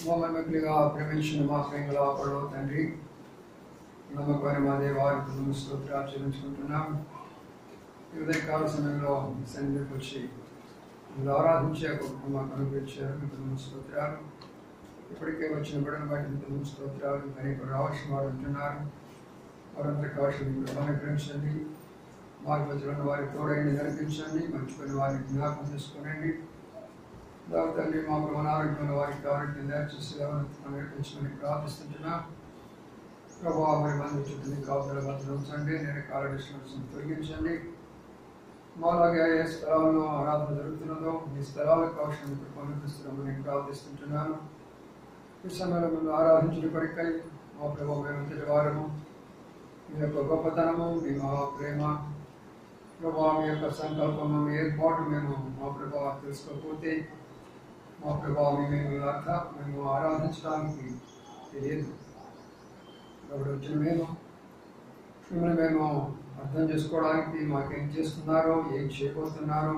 మమ్మల్నిగా ప్రేమించిన మా ప్రేమల పడవ తండ్రి, నమ్మకమైన మా దేవానికి స్తోత్రాలు చెల్లించుకుంటున్నాం. ఈ ఉదయకాల సమయంలో సన్నిధికి వచ్చి మీరు ఆరాధించే మాకు అనుగ్రహించారు. మీకు స్తోత్రాలు. ఇప్పటికే వచ్చిన బిడ్డను బట్టి మీకు స్తోత్రాలు. అనేక రావాల్సిన వారు ఉంటున్నారు. వారందరి కావాల్సిన మీరు అనుగ్రహించండి. వారి మధ్యలో ఉన్న వారికి తోడైంది నడిపించండి. మంచి వారిని జ్ఞాపకం చేసుకోనండి. తండ్రి మా అనారోగ్యంలో వారికి ఆరోగ్యం దయచేసి నేర్పించమని ప్రార్థిస్తుంటున్నా. ప్రభావ మరి మంది చుట్టూ కాపుదల మధ్యలో ఉంచండి. నేను కాలడిస్టెన్స్ తొలగించండి. మాలాగే ఏ స్థలాల్లో ఆరాధన జరుగుతున్నదో ఈ స్థలాలకు అవసరం ఇప్పుడు అనుగ్రహిస్తున్నామని ప్రార్థిస్తుంటున్నాను. ఈ సమయంలో మేము ఆరాధించిన కొరకై మా ప్రభావ మేమంతటి వారము మీ యొక్క గొప్పతనము, మీ మహా ప్రేమ, ప్రభావ మీ యొక్క సంకల్పము, మీ ఏర్పాటు మేము మా ప్రభావ తెలుసుకోకపోతే మా ప్రభావం మేము ఆరాధించడానికి తెలియదు. కాబట్టి వచ్చిన మిమ్మల్ని మేము అర్థం చేసుకోవడానికి మాకేం చేస్తున్నారో, ఏం చేయబోతున్నారో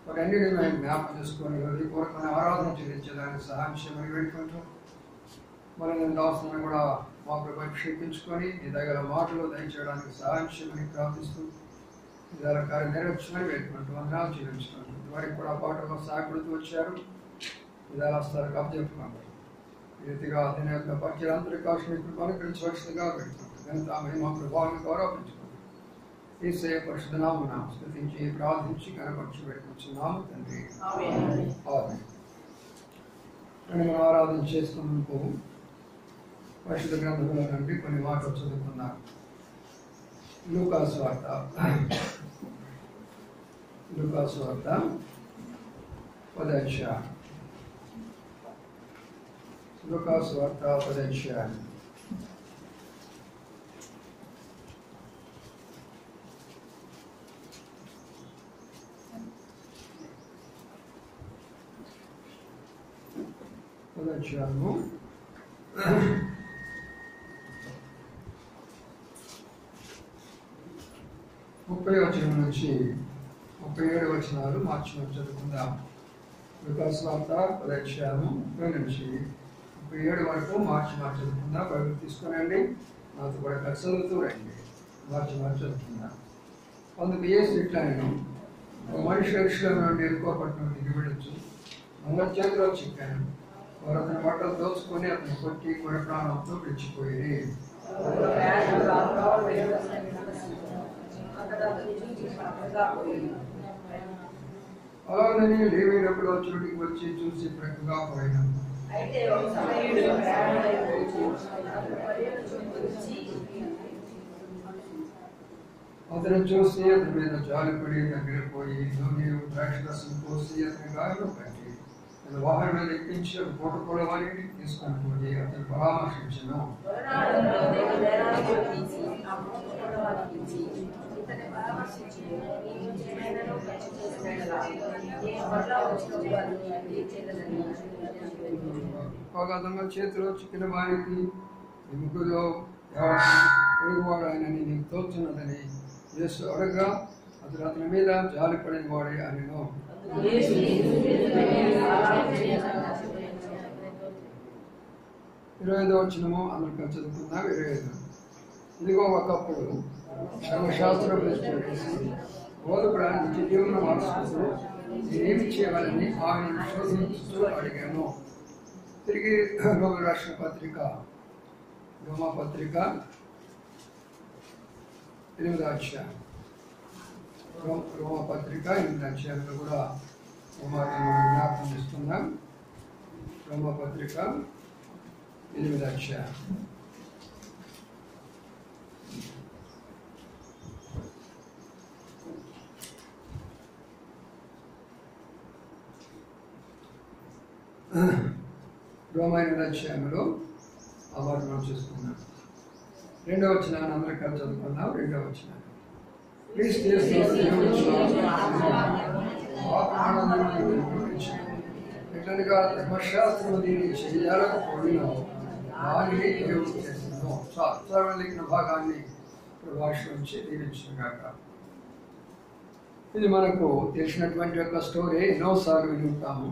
వాటన్నిటిని మేము జ్ఞాపకం చేసుకొని హృదయపూర్వకమైన ఆరాధన చెల్లించడానికి సహాయం చేయమని వేడుకుంటూ మరి నేను దాసులను కూడా మా ప్రభావం క్షేపించుకొని మీ దగ్గర మాటలు దయచేయడానికి సహాయం చేయమని ప్రార్థిస్తూ ఇదాల కార్యం నెరవేర్చమని వేడుకుంటూ వందనాలు చెల్లించుకుంటూ వారికి కూడా పాటలో సహాయపడుతూ వచ్చారు. ఇదాల వస్తారు అప్పచెప్పుకుంటారు. ఈ రీతిగా దీని యొక్క పక్షులందరికీ కావాల్సిన ఇప్పుడు అనుగ్రహించవలసిందిగా పెడుతుంటారు. కనుక ఆమె మా ప్రభావాన్ని గౌరవించుకుంటారు. ఈసే పరిశుద్ధ నామమున స్తుతించి ప్రార్థించి కనపరచి పెట్టుకుంటున్నాము తండ్రి. మనం ఆరాధన చేసుకున్నప్పుడు పరిశుద్ధ గ్రంథంలో నుండి కొన్ని మాటలు చదువుకున్నారు. లూకాసు వార్త 10వ అధ్యాయం. లూకాసు వార్త 10వ అధ్యాయం. అధ్యాయము 30వ వచనం నుంచి 37 వచనాలు మార్చి చదువుకుందాం. లూకాసు వార్త 10వ అధ్యాయము 30 నుంచి 37 వరకు మార్చి చదువుకుందాం. బైబిల్ తీసుకునండి, నాతో కూడా కలిసి చదువుతూ రండి. మార్చి చదువుకుందాం. అందుకు యేసు ఇట్లా నేను మనిషి ఎరుషలేము నుండి ఎరుకో పట్టణం దిగి వెళ్ళొచ్చు. అందరి చేతిలో చిక్కాను. వారు అతని బట్టలు దోచుకొని అతని కొట్టి కొర ప్రాణంతో విడిచిపోయి అలాగని లేవేటప్పుడు చోటికి వచ్చి చూసి ప్రక్కగా పోయినాం. అతను చూసి అతని మీద జాలిపడి దగ్గర పోయి నూనె ద్రాక్షరసం పోసి అతని గాయంలో కట్టి తన వాహనం మీద ఎక్కించి పూట కూడా వారిని తీసుకొని పోయి అతను పరామర్శించను. అతను చేతిలో చిక్కిన వారికి ఎముకలో పొరుగువాడు ఆయనని నీకు తోచున్నదని యేసు అడగా అతను అతని మీద జాలిపడిన వాడే ఆయనను. 25వ వచనము అందరికీ చదువుకుందాం. 25. ఇదిగో ఒకప్పుడు ధర్మశాస్త్రోపదేశం బోధకుడు నిత్య జీవనం మార్చుకుంటూ నేనేమి చేయాలని ఆయన శోధించుతూ అడిగాను. తిరిగి రోమ రాష్ట్ర పత్రిక రోమపత్రిక 8వ అధ్యాయం రోమపత్రిక 8వ అధ్యాయంలో కూడా జ్ఞాపకం చేస్తున్నాం. రోమపత్రిక 8వ అధ్యాయం రోమాయణ అధ్యాయంలో ఆ మాట మనం చూసుకున్నాం. 2వ వచనాన్ని అందరూ కలిసి చదువుకున్నాం. 2వ వచనం ఎట్లనగా ధర్మశాస్త్రం దీన్ని చేయాలకపోయినా దానిని దేవుడు చేస్తున్నాం. శాస్త్రాలు భాగాన్ని భాష నుంచి దీవించుగాక. ఇది మనకు తెలిసినటువంటి యొక్క స్టోరీ, ఎన్నోసార్లు వింటాము.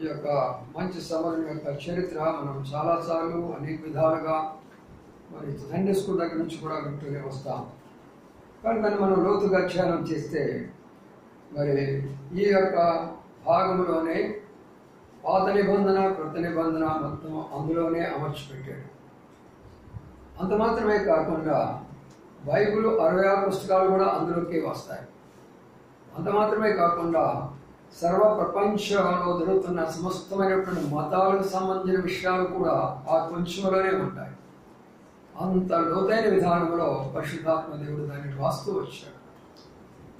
ఈ యొక్క మంచి సమరం యొక్క చరిత్ర మనం చాలాసార్లు అనేక విధాలుగా మరి సండే స్కూల్ దగ్గర నుంచి కూడా వింటూనే వస్తాం. కానీ దాన్ని మనం లోతుగా అధ్యయనం చేస్తే మరి ఈ యొక్క భాగంలోనే పాత నిబంధన కృత నిబంధన మొత్తం అందులోనే అమర్చిపెట్టాడు. అంత మాత్రమే కాకుండా బైబిల్ 66 పుస్తకాలు కూడా అందులోకి వస్తాయి. అంత మాత్రమే కాకుండా సర్వ ప్రపంచంలో జరుగుతున్న సమస్తమైనటువంటి మతాలకు సంబంధించిన విషయాలు కూడా ఆ కొంచెంలోనే ఉంటాయి. అంత లోతైన విధానంలో పరిశుద్ధాత్మ దేవుడు దాన్ని రాస్తూ వచ్చాడు.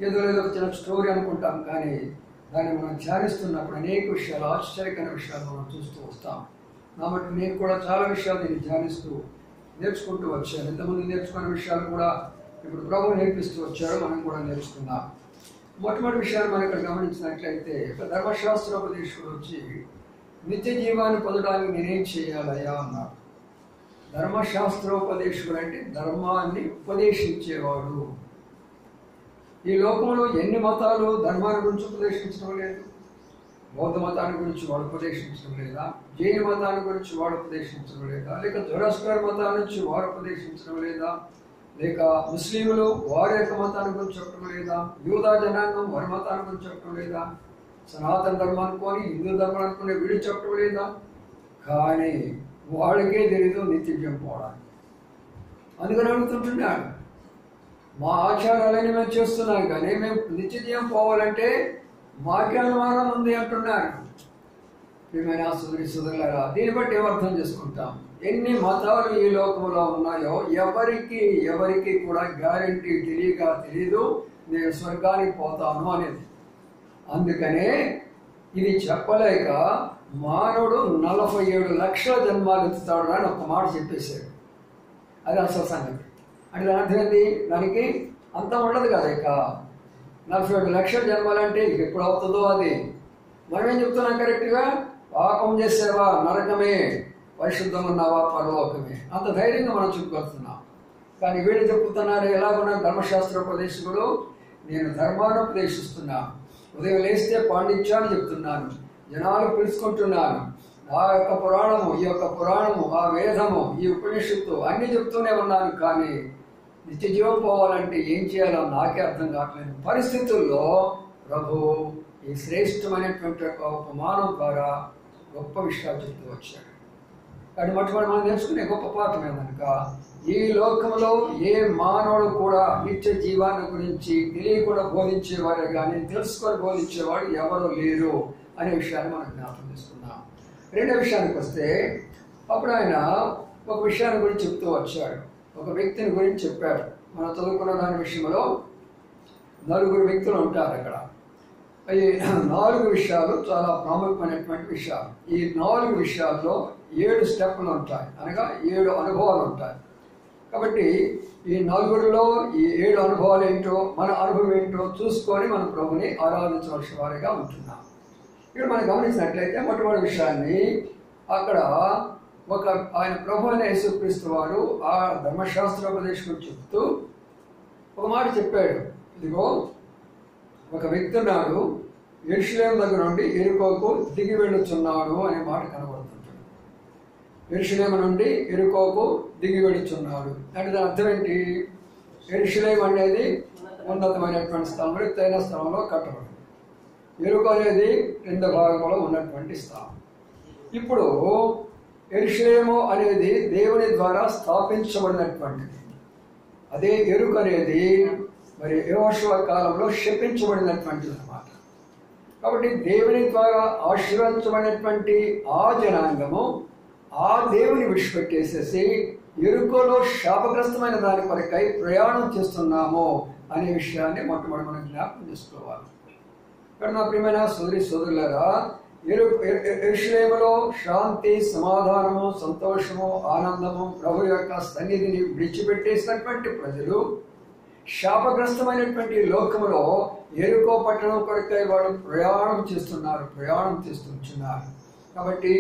ఏదో చిన్న స్టోరీ అనుకుంటాం, కానీ దాన్ని మనం ధ్యానిస్తున్నప్పుడు అనేక విషయాలు, ఆశ్చర్యకరమైన విషయాలు మనం చూస్తూ వస్తాం. కాబట్టి నేను కూడా చాలా విషయాలు దీన్ని ధ్యానిస్తూ నేర్చుకుంటూ వచ్చాను. ఇంతకుముందు నేర్చుకున్న విషయాలు కూడా ఇప్పుడు ప్రభువు నేర్పిస్తూ వచ్చారు, మనం కూడా నేర్చుకున్నాం. మొట్టమొదటి విషయాన్ని మనం ఇక్కడ గమనించినట్లయితే, ధర్మశాస్త్రోపదేశుడు వచ్చి నిత్య జీవాన్ని పొందడానికి నేనేం చేయాలయ్యా అన్నాడు. ధర్మశాస్త్రోపదేశుడు అంటే ధర్మాన్ని ఉపదేశించేవాడు. ఈ లోకంలో ఎన్ని మతాలు ధర్మాన్ని గురించి ఉపదేశించడం లేదు. బౌద్ధ మతాన్ని గురించి వాడు ఉపదేశించడం లేదా, జైన మతాన్ని గురించి వాడు ఉపదేశించడం లేదా, లేక జొరాస్ట్రర్ మతాల నుంచి వారు ఉపదేశించడం లేదా, లేక ముస్లింలు వారి యొక్క మతాన్ని గురించి చెప్పడం లేదా, యూదా జనాంగం వారి మతాన్ని గురించి చెప్పడం లేదా, సనాతన ధర్మం అనుకొని హిందూ ధర్మం అనుకునే వీడు చెప్పడం లేదా. కానీ వాడికే తెలీదు నిత్యం పోవడానికి. అందుకని అడుగుతుంటున్నాడు, మా ఆచారాలని మేము చేస్తున్నాం, కానీ మేము నిత్యం పోవాలంటే మాకే అనుమానం ఉంది అంటున్నారు. ప్రియమైన సోదరులారా, దీన్ని బట్టి ఏమర్థం చేసుకుంటాం? ఎన్ని మతాలు ఈ లోకంలో ఉన్నాయో ఎవరికి కూడా గ్యారెంటీ తెలియదు నేను స్వర్గానికి పోతాను అనేది. అందుకనే ఇది చెప్పలేక మానవుడు 47 లక్షల జన్మాలు ఎత్తుతాడు అని ఒక మాట చెప్పేశాడు. అది అసలు సంగతి. అంటే దాని అర్థం ఏంటి? దానికి అంతం ఉండదు కదా. ఇక 47 లక్షల జన్మాలంటే ఎప్పుడు అవుతుందో అది. మనం ఏం చెప్తున్నాం కరెక్ట్గా? పాపం చేసేవా నరకమే, పరిశుద్ధం ఉన్నావా పరలోకమే. అంత ధైర్యంగా మనం చెప్పుకొస్తున్నాం. కానీ వీళ్ళు చెప్పుతున్నారు ఎలాగున్నా ధర్మశాస్త్రోపదేశకుడు, నేను ధర్మాన్ని ఉపదేశిస్తున్నాను, ఉదయం లేస్తే పాండిత్యాన్ని చెప్తున్నాను, జనాలు పిలుచుకుంటున్నాను, ఆ యొక్క పురాణము, ఈ యొక్క పురాణము, ఆ వేదము, ఈ ఉపనిషత్తు అన్నీ చెప్తూనే ఉన్నాను. కానీ నిత్య జీవం పోవాలంటే ఏం చేయాలో నాకే అర్థం కావట్లేదు పరిస్థితుల్లో ప్రభు ఈ శ్రేష్టమైనటువంటి ఒక ఉపమానం ద్వారా గొప్ప విషయాలు చెప్తూ వచ్చాడు. కానీ మొట్టమొదటి మనం నేర్చుకునే గొప్ప పాఠం ఏంటనక, ఈ లోకంలో ఏ మానవుడు కూడా నిత్య జీవాన్ని గురించి తెలియకుండా బోధించేవాడే కానీ తెలుసుకొని బోధించేవాడు ఎవరు లేరు అనే విషయాన్ని మనం జ్ఞాపకం చేసుకున్నాం. రెండో విషయానికి వస్తే, అప్పుడు ఆయన ఒక విషయాన్ని గురించి చెప్తూ వచ్చాడు, ఒక వ్యక్తిని గురించి చెప్పాడు. మనం చదువుకున్న దాని విషయంలో 4 వ్యక్తులు ఉంటారు అక్కడ. ఈ 4 విషయాలు చాలా ప్రాముఖ్యమైనటువంటి విషయాలు. ఈ 4 విషయాల్లో 7 స్టెప్పులు ఉంటాయి, అనగా 7 అనుభవాలు ఉంటాయి. కాబట్టి ఈ 4లో ఈ 7 అనుభవాలు ఏంటో, మన అనుభవం ఏంటో చూసుకొని మన ప్రభుని ఆరాధించవలసిన వారిగా ఉంటున్నాం. ఇక్కడ మనం గమనించినట్లయితే మొట్టమొదటి విషయాన్ని అక్కడ ఆయన ప్రభు అయిన యేసుక్రీస్తు వారు ఆ ధర్మశాస్త్రోపదేశం చెప్తూ ఒక మాట చెప్పాడు. ఇదిగో ఒక వ్యక్తి ఉన్నాడు, యెరూషలేము దగ్గర నుండి యెరికోకు దిగి వెళ్ళుచున్నాడు అనే మాట కనబడుతుంటాడు. యెరూషలేము నుండి యెరికోకు దిగి వెళ్ళుచున్నాడు అంటే దాని అర్థం ఏంటి? యెరూషలేము అనేది ఉన్నతమైనటువంటి స్థలం, ఎత్తైన స్థలంలో కట్టబడింది. యెరికో అనేది 2వ భాగంలో ఉన్నటువంటి స్థలం. ఇప్పుడు యెరూషలేము అనేది దేవుని ద్వారా స్థాపించబడినటువంటిది. అదే యెరికో అనేది మరి యెహోషువ కాలంలో శపించబడినటువంటిది అన్నమాట. కాబట్టి దేవుని ద్వారా ఆశీర్వదించబడినటువంటి ఆ జనాంగము ఆ దేవుని విడిచిపెట్టేసేసి యెరికోలో శాపగ్రస్తమైన దాని కొరకై ప్రయాణం చేస్తున్నాము అనే విషయాన్ని మొట్టమొదటి మనం జ్ఞాపకం చేసుకోవాలి. ఇక్కడ నా ప్రియమైన సోదరులారా, యెరూషలేములో శాంతి, సమాధానము, సంతోషము, ఆనందము, ప్రభు యొక్క సన్నిధిని విడిచిపెట్టేసినటువంటి ప్రజలు శాపగ్రస్తమైనటువంటి లోకములో యెరికో పట్టణం కొరకై వాళ్ళు ప్రయాణం చేస్తున్నారు. కాబట్టి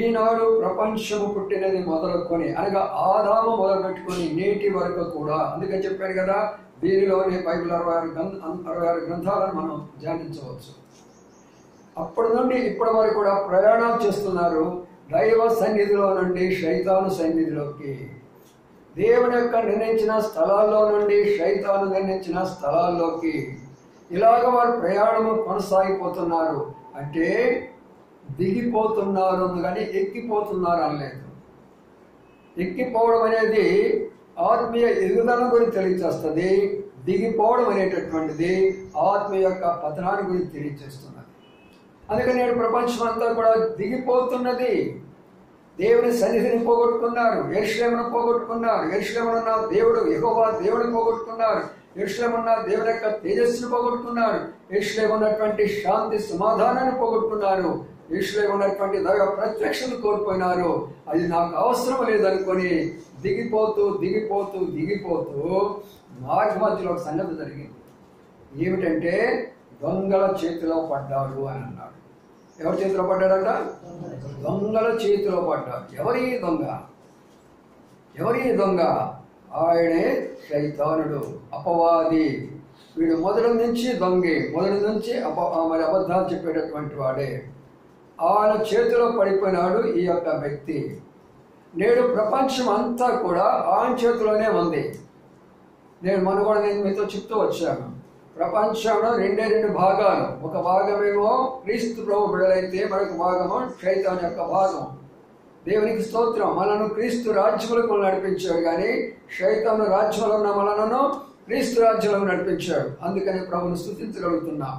ఈనాడు ప్రపంచము పుట్టినది మొదలుకొని, అనగా ఆదాము మొదలు పెట్టుకొని నేటి వరకు కూడా, అందుకని చెప్పారు కదా, దీనిలోనే బైబిల్ 66 గ్రంథాలను మనం ధ్యానించవచ్చు. అప్పటి నుండి ఇప్పటి వరకు కూడా ప్రయాణం చేస్తున్నారు దైవ సన్నిధిలో నుండి శైతాను సన్నిధిలోకి. దేవుని యొక్క నిర్ణయించిన స్థలాల్లో నుండి శైతాను నిర్ణయించిన స్థలాల్లోకి ఇలాగ వారు ప్రయాణము కొనసాగిపోతున్నారు. అంటే దిగిపోతున్నారు కానీ ఎక్కిపోతున్నారు అనలేదు. ఎక్కిపోవడం అనేది ఆత్మీయ ఎదుగుదల గురించి తెలియజేస్తుంది. దిగిపోవడం అనేటటువంటిది ఆత్మీయ యొక్క పతనాన్ని గురించి తెలియజేస్తున్నది. అందుకని నేడు ప్రపంచం అంతా కూడా దిగిపోతున్నది. దేవుని సన్నిధిని పోగొట్టుకున్నారు, యెరూషలేమును పోగొట్టుకున్నారు, యెరూషలేమునున్న దేవుడు యెహోవా దేవుని పోగొట్టుకున్నారు, యెరూషలేమున్న దేవుని యొక్క తేజస్సును పోగొట్టుకున్నారు, యెరూషలేము ఉన్నటువంటి శాంతి సమాధానాన్ని పోగొట్టుకున్నారు, యెరూషలేము ఉన్నటువంటి దైవ ప్రత్యక్షను కోల్పోయినారు. అది నాకు అవసరం లేదనుకొని దిగిపోతూ మార్గ మధ్యలో ఒక సంగతి జరిగింది. ఏమిటంటే దొంగల చేతిలో పడ్డాడు అని అన్నాడు. ఎవరి చేతిలో పడ్డాడట? దొంగల చేతిలో పడ్డాడు. ఎవరి దొంగ? ఆయనే శైతానుడు, అపవాది. వీడు మొదటి నుంచి దొంగే, మొదటి నుంచి మరి అబద్ధాలు చెప్పేటటువంటి వాడే. ఆయన చేతిలో పడిపోయినాడు ఈ యొక్క వ్యక్తి. నేడు ప్రపంచం అంతా కూడా ఆయన చేతిలోనే ఉంది. నేను మీతో చెప్తూ వచ్చాను, ప్రపంచంలో 2 భాగాలు. ఒక భాగమేమో క్రీస్తు ప్రభు బిడ్డలైతే, మరొక భాగము శైతాను యొక్క భాగం. దేవునికి స్తోత్రం. మనను క్రీస్తు రాజ్యములకు నడిపించాడు, కానీ శైతాను రాజ్యంలో ఉన్న మనలను క్రీస్తు రాజ్యంలో నడిపించాడు. అందుకని ప్రభుని స్తుతించగలుగుతున్నాం.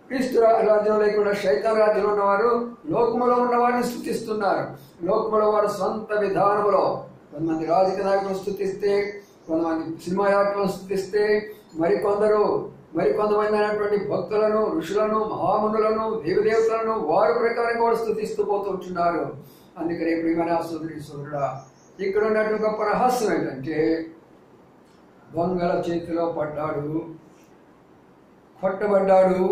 క్రీస్తు రాజ్యం లేకుండా శైతాను రాజ్యంలో ఉన్నవారు లోకములో ఉన్న వారిని స్తుతిస్తున్నారు. లోకములో వారు సొంత విధానములో కొంతమంది రాజకీయ నాయకులను స్తుతిస్తే, కొంతమంది సినిమా యాక్టర్లను స్తుతిస్తే, మరికొంతమంది అయినటువంటి భక్తులను, ఋషులను, మహామునులను, దేవదేవతలను వారి ప్రకారంగా వారు స్తుతిస్తూ పోతుంటున్నారు. అందుకని ప్రియమైన సోదరుడా, ఇక్కడ ఉన్నటువంటి గొప్ప రహస్యం ఏంటంటే దొంగల చేతిలో పడ్డాడు, కొట్టబడ్డాడు,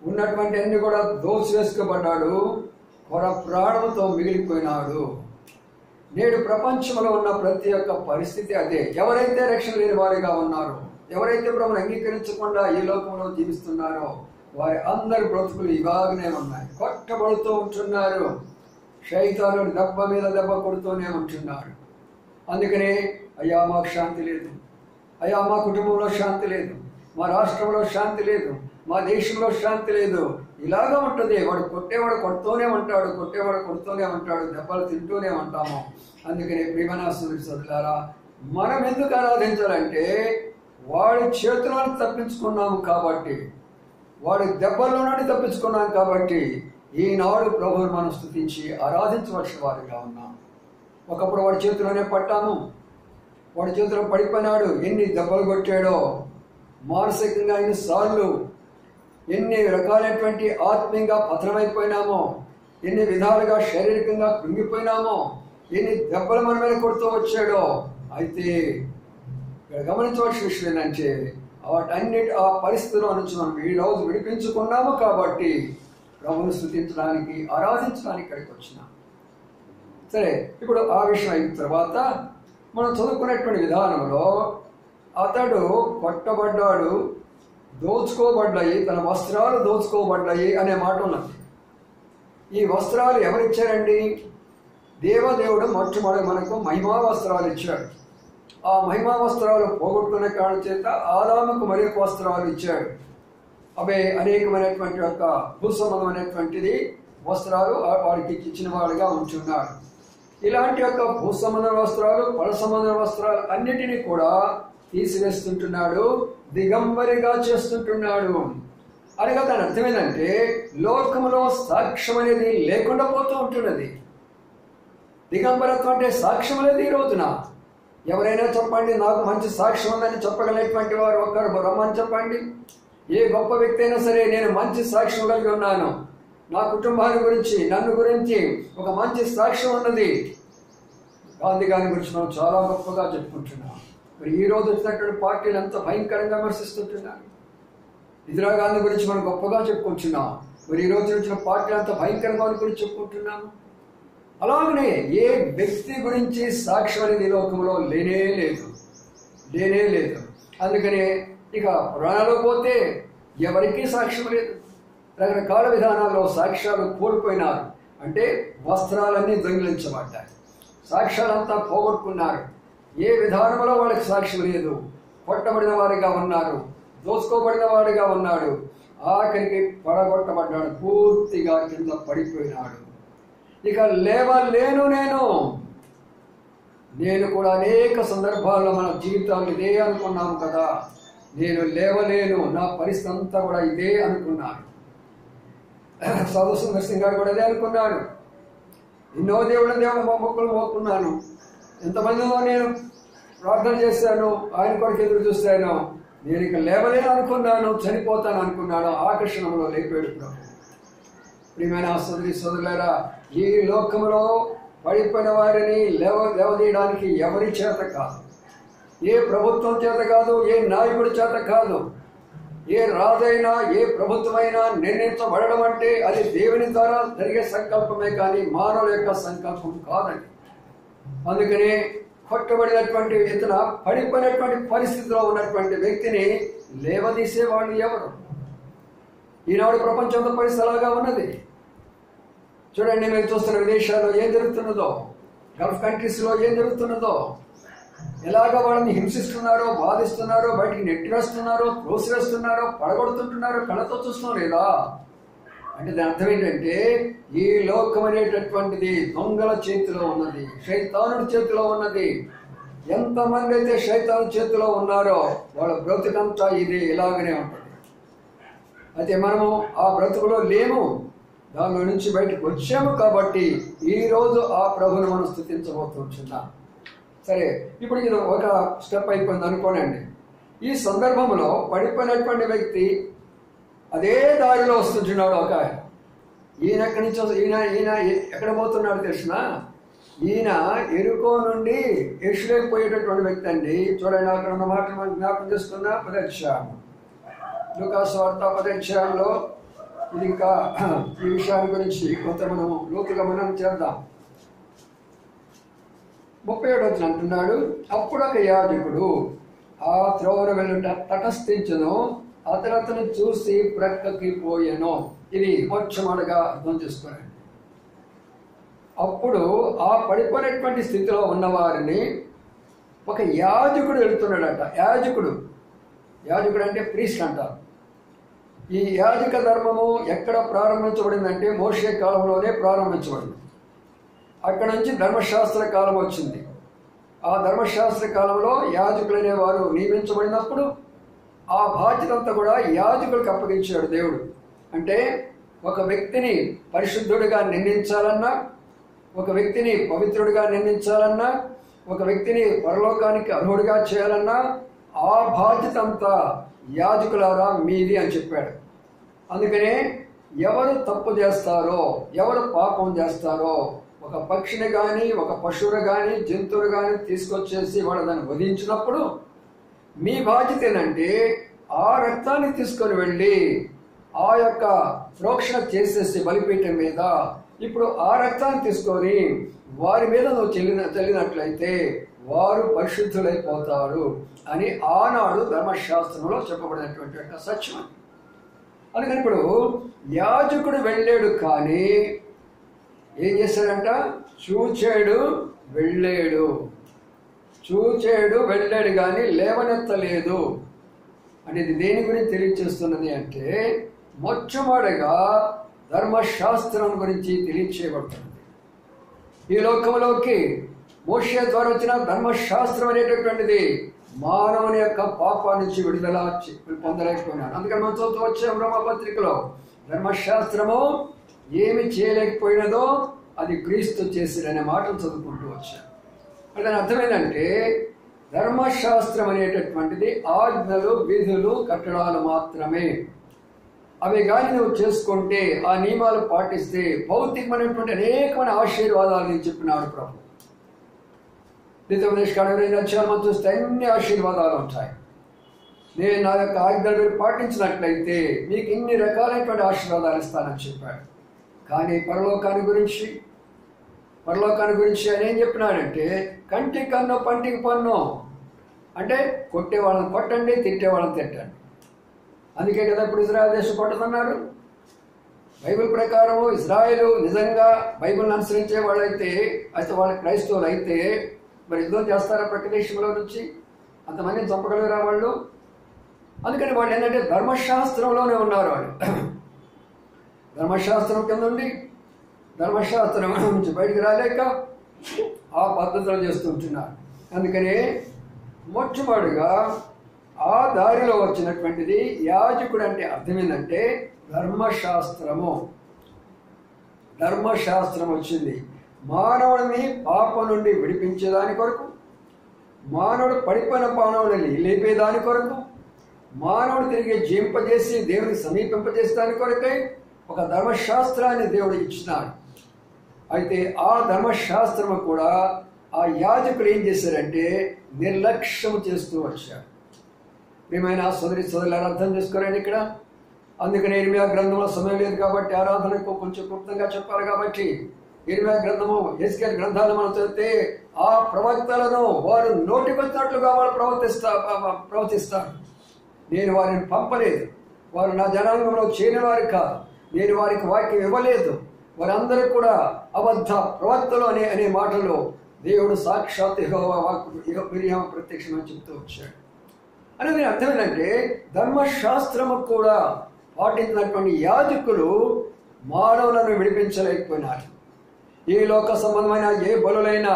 ఉన్నటువంటి అన్ని కూడా దోసివేసుకోబడ్డాడు, కొర ప్రాణంతో మిగిలిపోయినాడు. నేడు ప్రపంచంలో ఉన్న ప్రతి ఒక్క పరిస్థితి అదే. ఎవరైతే రక్షణ లేని వారిగా ఉన్నారో, ఎవరైతే ప్రభువును అంగీకరించకుండా ఈ లోకంలో జీవిస్తున్నారో, వారి అందరి బ్రతుకులు ఇలాగనే ఉన్నాయి. కొట్టబడుతూ ఉంటున్నారు. శైతాను దెబ్బ మీద దెబ్బ కొడుతూనే ఉంటున్నాడు. అందుకనే అయ్యా మాకు శాంతి లేదు, అయ్యా మా కుటుంబంలో శాంతి లేదు, మా రాష్ట్రంలో శాంతి లేదు, మా దేశంలో శాంతి లేదు. ఇలాగా ఉంటుంది. వాడు కొట్టేవాడు కొడుతూనే ఉంటాడు, కొడుతూనే ఉంటాడు, దెబ్బలు తింటూనే ఉంటాము. అందుకని ప్రియమైన సోదరులారా, మనం ఎందుకు ఆరాధించాలంటే వాడి చేతులను తప్పించుకున్నాము కాబట్టి, వాడి దెబ్బల్లో నుండి తప్పించుకున్నాం కాబట్టి ఈనాడు ప్రభువును మనం స్తుతించి ఆరాధించవలసిన వారిగా ఉన్నాం. ఒకప్పుడు వాడి చేతిలోనే పట్టాము, వాడి చేతిలో పడిపోయినాడు. ఎన్ని దెబ్బలు కొట్టాడో, మానసికంగా ఎన్నిసార్లు, ఎన్ని రకాలైనటువంటి ఆత్మీయంగా పతనమైపోయినామో, ఎన్ని విధాలుగా శారీరకంగా కృంగిపోయినామో, ఎన్ని దెబ్బలు మన మీద కొడుతూ వచ్చాడో. అయితే ఇక్కడ గమనించవలసిన విషయం ఏంటంటే వాటన్నిటి ఆ పరిస్థితుల్లో నుంచి మనం ఈరోజు విడిపించుకున్నాము కాబట్టి ప్రభువును స్తుతించడానికి, ఆరాధించడానికి ఇక్కడికి వచ్చినాం. సరే, ఇప్పుడు ఆ విషయం అయిన తర్వాత మనం చదువుకునేటువంటి విధానంలో అతడు కొట్టబడ్డాడు, దోచుకోబడ్డాయి, తన వస్త్రాలు దోచుకోబడ్డాయి అనే మాట ఉన్నది. ఈ వస్త్రాలు ఎవరిచ్చారండి? దేవదేవుడు మొట్టమొదటి మనకు మహిమా వస్త్రాలు ఇచ్చాడు. ఆ మహిమా వస్త్రాలు పోగొట్టుకున్న కారణం చేత ఆదాముకు మరి వస్త్రాలు ఇచ్చాడు. అవే అనేకమైనటువంటి యొక్క భూసంబంధమైనటువంటిది వస్త్రాలు వాడికి ఇచ్చిన వాడిగా ఉంచున్నాడు. ఇలాంటి యొక్క భూసంబంధ వస్త్రాలు, పర సంబంధ వస్త్రాలు అన్నిటినీ కూడా తీసివేస్తుంటున్నాడు, దిగంబరిగా చేస్తుంటున్నాడు. అనగా దాని అర్థం ఏంటంటే లోకములో సాక్ష్యం అనేది లేకుండా పోతూ ఉంటున్నది. దిగంబరత్వం అంటే సాక్ష్యం అనేది ఈ రోజున ఎవరైనా చెప్పండి, నాకు మంచి సాక్ష్యం ఉందని చెప్పగలిగినటువంటి వారు ఒక్కరు రమ్మని చెప్పండి. ఏ గొప్ప వ్యక్తి అయినా సరే, నేను మంచి సాక్ష్యం కలిగి ఉన్నాను, నా కుటుంబాన్ని గురించి, నన్ను గురించి ఒక మంచి సాక్ష్యం ఉన్నది. గాంధీ గారి గురించి మనం చాలా గొప్పగా చెప్పుకుంటున్నాం. మరి ఈ రోజు వచ్చినటువంటి పార్టీలు ఎంత భయంకరంగా విమర్శిస్తుంటున్నారు. ఇందిరా గాంధీ గురించి మనం గొప్పగా చెప్పుకుంటున్నాం. మరి ఈ రోజు వచ్చిన పార్టీలు అంత భయంకరంగా గురించి చెప్పుకుంటున్నాము. అలాగనే ఏ వ్యక్తి గురించి సాక్ష్యం అనేది ఈ లోకంలో లేనే లేదు. అందుకనే ఇక పురాణాలు పోతే ఎవరికీ సాక్ష్యం లేదు. రకరకాల విధానాల్లో సాక్ష్యాలు కోల్పోయినారు. అంటే వస్త్రాలన్నీ దొంగిలించబడ్డాయి, సాక్ష్యాలంతా పోగొట్టుకున్నారు. ఏ విధానంలో వాళ్ళకి సాక్ష్యం లేదు. కొట్టబడిన వారిగా ఉన్నారు, దోసుకోబడిన వాడిగా ఉన్నాడు, ఆఖరికి పడగొట్టబడ్డాడు, పూర్తిగా కింద పడిపోయినాడు. ఇక లేవలేను నేను కూడా అనేక సందర్భాల్లో మన జీవితాలు ఇదే అనుకున్నాము కదా. నేను లేవలేను, నా పరిస్థితి అంతా కూడా ఇదే అనుకున్నాను. సాధు సుందర్ సింగ్ గారు కూడా అదే అనుకున్నాడు. ఎన్నో దేవుడు మొక్కులు మోక్కున్నాను, ఎంతమందిలో నేను ప్రార్థన చేశాను, ఆయన కొరకు ఎదురు చూశాను. నేను ఇక లేవలేను అనుకున్నాను, చనిపోతాను అనుకున్నాను. ఆకర్షణలో లేపాడు ప్రభు. ప్రియమైన సోదరి సోదరులారా, ఈ లోకంలో పడిపోయిన వారిని లేవదీయడానికి ఎవరి చేత కాదు, ఏ ప్రభుత్వం చేత కాదు, ఏ నాయకుడి చేత కాదు. ఏ రాజైనా ఏ ప్రభుత్వమైనా నిర్ణయించబడడం అంటే అది దేవుని ద్వారా జరిగే సంకల్పమే కానీ మానవుల యొక్క సంకల్పం కాదండి. అందుకనే కొట్టబడినటువంటి ఇతర పడిపోయినటువంటి పరిస్థితిలో ఉన్నటువంటి వ్యక్తిని లేవదీసేవాళ్ళు ఎవరు? ఈనాడు ప్రపంచంలో పరిస్థితి అలాగా ఉన్నది. చూడండి, మేము చూస్తున్న విదేశాల్లో ఏం జరుగుతున్నదో, గల్ఫ్ కంట్రీస్లో ఏం జరుగుతున్నదో, ఎలాగ వాళ్ళని హింసిస్తున్నారో, బాధిస్తున్నారో, బయటికి నెట్టివేస్తున్నారో, త్రోసివేస్తున్నారో, పడగొడుతుంటున్నారో కళ్ళతో చూస్తున్నాం లేదా? అంటే దాని అర్థం ఏంటంటే ఈ లోకం అనేటటువంటిది దొంగల చేతిలో ఉన్నది, శైతానుడి చేతిలో ఉన్నది. ఎంతమంది అయితే శైతాను చేతిలో ఉన్నారో వాళ్ళ బ్రతుకంతా ఇది ఇలాగనే ఉంటుంది. అయితే మనము ఆ బ్రతుకులో లేము, దానిలో నుంచి బయటకు వచ్చాము. కాబట్టి ఈరోజు ఆ ప్రభుని మనం స్తుతించబోతున్నాం. సరే, ఇప్పుడు ఇది ఒక స్టెప్ అయిపోయింది అనుకోనండి. ఈ సందర్భంలో పడిపోయినటువంటి వ్యక్తి అదే దారిలో వస్తుంటున్నాడు. ఒక ఈయన ఎక్కడి నుంచి ఈయన ఎక్కడ పోతున్నాడు తెలిసిన? ఈయన ఎరుకో నుండి యెరూషలేము పోయేటటువంటి వ్యక్తి అండి. చూడండి, అక్కడ ఉన్న మాట మనం జ్ఞాపకం చేసుకున్న 10వ అధ్యాయం, లూకాసు వార్త 10వ అధ్యాయంలో ఇది ఇంకా ఈ విషయాన్ని గురించి కొంత మనం లోతుగా మనం చేద్దాం. 37వ వచనం అంటున్నాడు, అప్పుడు ఒక యాజకుడు ఆ త్రోవను వెళ్ళుట తటస్థించును, అతను చూసి ప్రక్కకి పోయాను. ఇది మొట్టమొదటిగా అర్థం చేసుకోండి. అప్పుడు ఆ పడిపోయినటువంటి స్థితిలో ఉన్నవారిని ఒక యాజకుడు వెళుతున్నాడట. యాజకుడు అంటే ప్రీస్ట్ అంటారు. ఈ యాజక ధర్మము ఎక్కడ ప్రారంభించబడిందంటే మోషే కాలంలోనే ప్రారంభించబడింది. అక్కడ నుంచి ధర్మశాస్త్ర కాలం వచ్చింది. ఆ ధర్మశాస్త్ర కాలంలో యాజకులు అనేవారు నియమించబడినప్పుడు ఆ బాధ్యత అంతా కూడా యాజకులకు అప్పగించాడు దేవుడు. అంటే ఒక వ్యక్తిని పరిశుద్ధుడిగా నిర్ణయించాలన్నా, ఒక వ్యక్తిని పవిత్రుడిగా నిర్ణయించాలన్నా, ఒక వ్యక్తిని పరలోకానికి అర్హుడిగా చేయాలన్నా ఆ బాధ్యత అంతా యాజకులారా మీది అని చెప్పాడు. అందుకనే ఎవరు తప్పు చేస్తారో, ఎవరు పాపం చేస్తారో, ఒక పక్షిని కానీ ఒక పశువుని కానీ జంతువుని కానీ తీసుకొచ్చేసి వాళ్ళు దాన్ని వధించినప్పుడు మీ బాధ్యత ఏంటంటే ఆ రక్తాన్ని తీసుకొని వెళ్ళి ఆ యొక్క ప్రోక్షణ చేసేసి బలిపీఠం మీద ఇప్పుడు ఆ రక్తాన్ని తీసుకొని వారి మీద నువ్వు చల్లినట్లయితే వారు పరిశుద్ధులైపోతారు అని ఆనాడు ధర్మశాస్త్రంలో చెప్పబడినటువంటి యొక్క సత్యం. అందుకని ఇప్పుడు యాజకుడు వెళ్ళాడు, కానీ ఏం చేశాడంట? చూచాడు, వెళ్ళాడు. చూచాడు, వెళ్ళాడు, కానీ లేవనెత్తలేదు. అంటే ఇది దేని గురించి తెలియచేస్తున్నది అంటే మొట్టమొదటిగా ధర్మశాస్త్రం గురించి తెలియచేయబడుతుంది. ఈ లోకంలోకి మోషే ద్వారా వచ్చిన ధర్మశాస్త్రం అనేటటువంటిది మానవుని యొక్క పాపా నుంచి విడుదల పొందలేకపోయినాడు. అందుకని మనం చదువుతూ వచ్చాం రోమపత్రికలో, ధర్మశాస్త్రము ఏమి చేయలేకపోయినదో అది క్రీస్తు చేసిరనే మాటలు చదువుకుంటూ వచ్చాం. దాని అర్థం ఏంటంటే ధర్మశాస్త్రం అనేటటువంటిది ఆజ్ఞలు, విధులు, కట్టడాలు మాత్రమే. అవి కానీ నువ్వు చేసుకుంటే, ఆ నియమాలు పాటిస్తే భౌతికమైనటువంటి అనేకమైన ఆశీర్వాదాలు చెప్పినాడు ప్రభు. ద్వితీయోపదేశకాండం చూస్తే అన్ని ఆశీర్వాదాలు ఉంటాయి. నేను నా యొక్క ఆజ్ఞలు పాటించినట్లయితే మీకు ఇన్ని రకాలైనటువంటి ఆశీర్వాదాలు ఇస్తానని చెప్పాడు. కానీ పరలోకాన్ని గురించి ఆయన ఏం చెప్పినాడంటే కంటి కన్ను పంటికి పన్ను, అంటే కొట్టే వాళ్ళని కొట్టండి, తిట్టే వాళ్ళని తిట్టండి. అందుకే కదా ఇప్పుడు ఇజ్రాయెల్ దేశం కొట్టదన్నారు. బైబిల్ ప్రకారం ఇజ్రాయేలు నిజంగా బైబిల్ని అనుసరించే వాళ్ళైతే వాళ్ళ క్రైస్తవులు అయితే మరి యుద్ధం చేస్తారా ప్రక్క దేశంలో నుంచి? అంతమందిని చంపగలరా వాళ్ళు? అందుకని వాళ్ళు ఏంటంటే ధర్మశాస్త్రంలోనే ఉన్నారు. వాళ్ళు ధర్మశాస్త్రం కింద ఉండి ధర్మశాస్త్రం నుంచి బయటికి రాలేక ఆ పద్ధతులు చేస్తుంటున్నారు. అందుకని మొట్టమొదటిగా ఆ దారిలో వచ్చినటువంటిది యాజకుడు అంటే అర్థం ఏంటంటే ధర్మశాస్త్రం వచ్చింది మానవుడిని పాపం నుండి విడిపించేదాని కొరకు, మానవుడు పడిపోయిన పానవుడిని లేపేదాని కొరకు, మానవుడు తిరిగి జీవింపజేసి దేవుని సమీపింపజేసేదాని కొరకై ఒక ధర్మశాస్త్రాన్ని దేవుడు ఇచ్చినాడు. అయితే ఆ ధర్మశాస్త్రము కూడా ఆ యాజకులు ఏం చేశారంటే నిర్లక్ష్యం చేస్తూ వచ్చారు. ప్రియమైన సోదరులు అర్థం చేసుకోరండి ఇక్కడ. అందుకని ఇర్మియా గ్రంథంలో సమయం లేదు కాబట్టి ఆరాధనకు కొంచెం క్లుప్తంగా చెప్పాలి కాబట్టి ఇర్మియా గ్రంథము, హెస్కేల్ గ్రంథాలు మనం చదివితే ఆ ప్రవక్తలను వారు నోటికొచ్చినట్లుగా వాళ్ళు ప్రవర్తిస్తారు. నేను వారిని పంపలేదు, వారు నా జనాంగంలో చేరిన వారు కాదు, నేను వారికి వాక్యం ఇవ్వలేదు, వారందరూ కూడా అబద్ధ ప్రవక్తలు అనే మాటలు దేవుడు సాక్షాత్ యెహోవా ప్రత్యక్షమని చెప్తూ వచ్చాడు. అనేది అర్థం ఏంటంటే ధర్మశాస్త్రము కూడా పాటించినటువంటి యాజకులు మానవులను విడిపించలేకపోయినారు. ఈ లోక సంబంధమైన ఏ బలులైనా,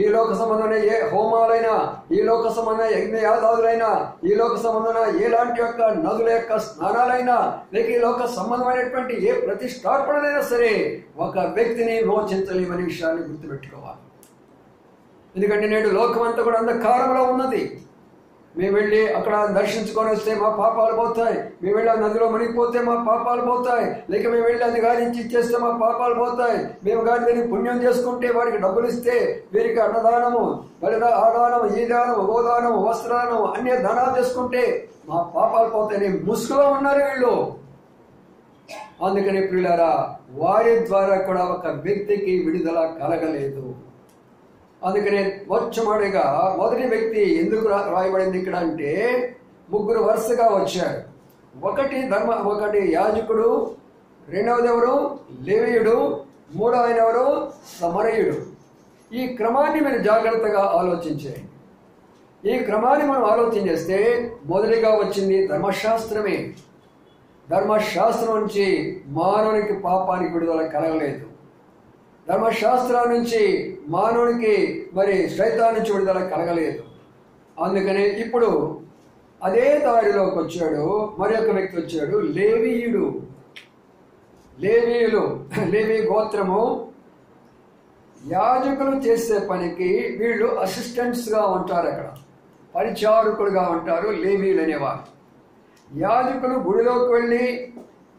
ఈ లోక సంబంధమైన ఏ హోమాలైనా, ఈ లోక సంబంధమైన యజ్ఞయాగాదులైనా, ఈ లోక సంబంధమైన ఎలాంటి యొక్క నదుల యొక్క స్నానాలైనా, లేక ఈ లోక సంబంధమైనటువంటి ఏ ప్రతిష్టాపనైనా సరే ఒక వ్యక్తిని మోచించలేమనే విషయాన్ని గుర్తుపెట్టుకోవాలి. ఎందుకంటే నేడు లోకమంతా కూడా అంధకారంలో ఉన్నది. మేము వెళ్ళి అక్కడ దర్శించుకొని వస్తే మా పాపాలు పోతాయి, మేము వెళ్ళి ఆ నదిలో మునిగిపోతే మా పాపాలు పోతాయి, లేక మేము వెళ్ళి అది గారించి ఇచ్చేస్తే మా పాపాలు పోతాయి, మేము కానీ వీరికి పుణ్యం చేసుకుంటే వారికి డబ్బులు ఇస్తే వీరికి అన్నదానము, ఆదానము, ఈ దానము, గోదానము, వస్త్రదానము అన్ని దానాలు చేసుకుంటే మా పాపాలు పోతాయని ముసుగులో ఉన్నారు వీళ్ళు. అందుకని ప్రియులారా, వారి ద్వారా కూడా ఒక వ్యక్తికి విడుదల కలగలేదు. అందుకనే మొదటి వ్యక్తి ఎందుకు రాయబడింది ఇక్కడ అంటే ముగ్గురు వరుసగా వచ్చారు. ఒకటి యాజకుడు, రెండవది ఎవరు లేవీయుడు, మూడవ ఆయన ఎవరు సమరయుడు. ఈ క్రమాన్ని మీరు జాగ్రత్తగా ఆలోచించండి. ఈ క్రమాన్ని మనం ఆలోచన చేస్తే మొదటిగా వచ్చింది ధర్మశాస్త్రమే. ధర్మశాస్త్రం నుంచి మానవునికి పాపానికి విడుదల కలగలేదు. ధర్మశాస్త్రం నుంచి మానవునికి మరి సైతాన్ నుంచి విడుదల కలగలేదు. అందుకని ఇప్పుడు అదే దారిలోకి వచ్చాడు మరి ఒక వ్యక్తి వచ్చాడు, లేవీయుడు. లేవీ గోత్రము యాజకులు చేసే పనికి వీళ్ళు అసిస్టెంట్స్గా ఉంటారు, అక్కడ పరిచారకులుగా ఉంటారు లేవీయులు అనేవారు. యాజకులు గుడిలోకి వెళ్ళి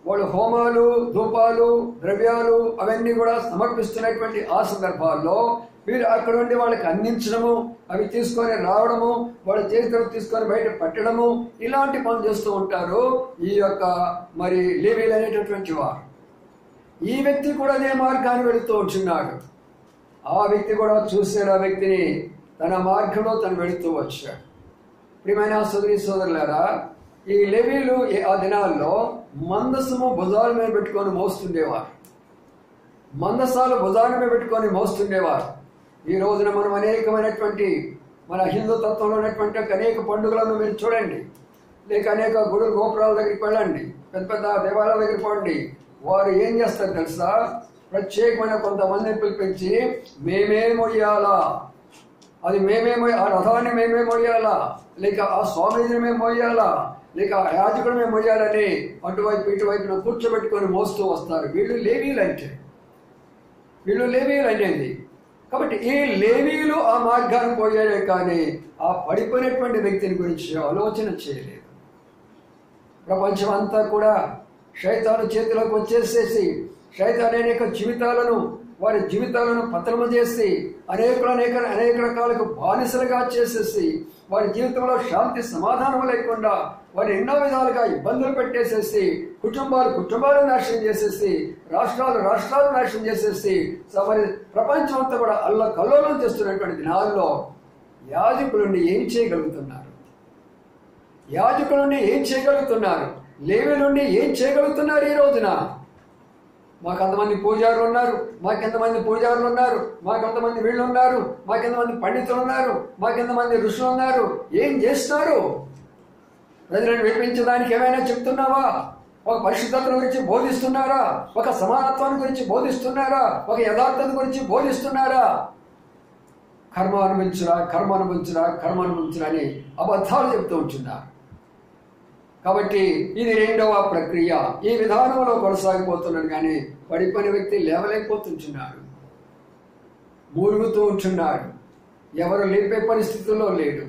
వాళ్ళు హోమాలు, ధూపాలు, ద్రవ్యాలు అవన్నీ కూడా సమర్పిస్తున్నటువంటి ఆ సందర్భాల్లో వీరు అక్కడ ఉండి వాళ్ళకి అందించడము, అవి తీసుకొని రావడము, వాళ్ళ చేతితో తీసుకొని బయట పెట్టడము, ఇలాంటి పనులు చేస్తూ ఉంటారు ఈ యొక్క మరి లేవీలు అనేటటువంటి వారు. ఈ వ్యక్తి కూడా అదే మార్గాన్ని వెళుతూ ఉంటున్నాడు. ఆ వ్యక్తి కూడా చూసాడు, ఆ వ్యక్తిని తన మార్గంలో తను వెళుతూ వచ్చాడు. ప్రియమైన సోదరులారా, ఈ లేవీలు ఆ దినాల్లో మందసము భుజాల మీద పెట్టుకొని మోస్తుండేవారు. మందసాలు భుజాల మీద పెట్టుకొని మోస్తుండేవారు. ఈ రోజున మనం అనేకమైనటువంటి మన హిందూ తత్వంలో ఉన్నటువంటి అనేక పండుగలను మీరు చూడండి, లేక అనేక గుడుల గోపురాల దగ్గరికి వెళ్ళండి, పెద్ద పెద్ద దేవాలయాల దగ్గరికి పోండి. వారు ఏం చేస్తారు తెలుసా? ప్రత్యేకమైన కొంతమందిని పిలిపించి మేమే మొయ్యాలా, అది మేమే ఆ రథాన్ని మేమే మొయ్యాలా, లేక ఆ స్వామీజీని మేము మొయ్యాలా, లేక ఆ యాజకుడు మేము మొయ్యాలని అటువైపు ఇటువైపున కూర్చోబెట్టుకొని మోస్తూ వస్తారు. వీళ్ళు లేవీలు అనేది. కాబట్టి ఈ లేవీలు ఆ మార్గాన్ని పోయారే కానీ ఆ పడిపోయినటువంటి వ్యక్తిని గురించి ఆలోచన చేయలేదు. ప్రపంచం అంతా కూడా శైతాను చేతిలోకి వచ్చేసేసి శైతాను వారి జీవితాలను పతనము చేసి అనేక రకాలకు బానిసలుగా చేసేసి వారి జీవితంలో శాంతి సమాధానం లేకుండా వారిని ఎన్నో విధాలుగా ఇబ్బందులు పెట్టేసేసి కుటుంబాలు నాశనం చేసేసి రాష్ట్రాలు నాశనం చేసేసి మరి ప్రపంచం అంతా కూడా అల్లకల్లోలం చేస్తున్నటువంటి దినాల్లో యాజకులని ఏం చేయగలుగుతున్నారు? లేవి నుండి ఏం చేయగలుగుతున్నారు? ఈ రోజున మాకంతమంది పూజారులు ఉన్నారు, మాకెంతమంది వీళ్ళు ఉన్నారు, మాకెంతమంది పండితులు ఉన్నారు, మాకెంతమంది ఋషులు ఉన్నారు. ఏం చేస్తున్నారు? ప్రజలను వినిపించడానికి ఏమైనా చెప్తున్నావా? ఒక పరిశుద్ధతను గురించి బోధిస్తున్నారా? ఒక సమానత్వాన్ని గురించి బోధిస్తున్నారా? ఒక యథార్థత గురించి బోధిస్తున్నారా? కర్మ అనుభవించురా అని అబద్ధాలు చెప్తూ ఉంటున్నారు. కాబట్టి ఇది రెండవ ప్రక్రియ. ఈ విధానంలో కొనసాగిపోతున్నాడు కానీ పడిపోయిన వ్యక్తి లేవలేకపోతుంటున్నాడు, మూలుగుతూ ఉంటున్నాడు. ఎవరు లేపే పరిస్థితుల్లో లేడు.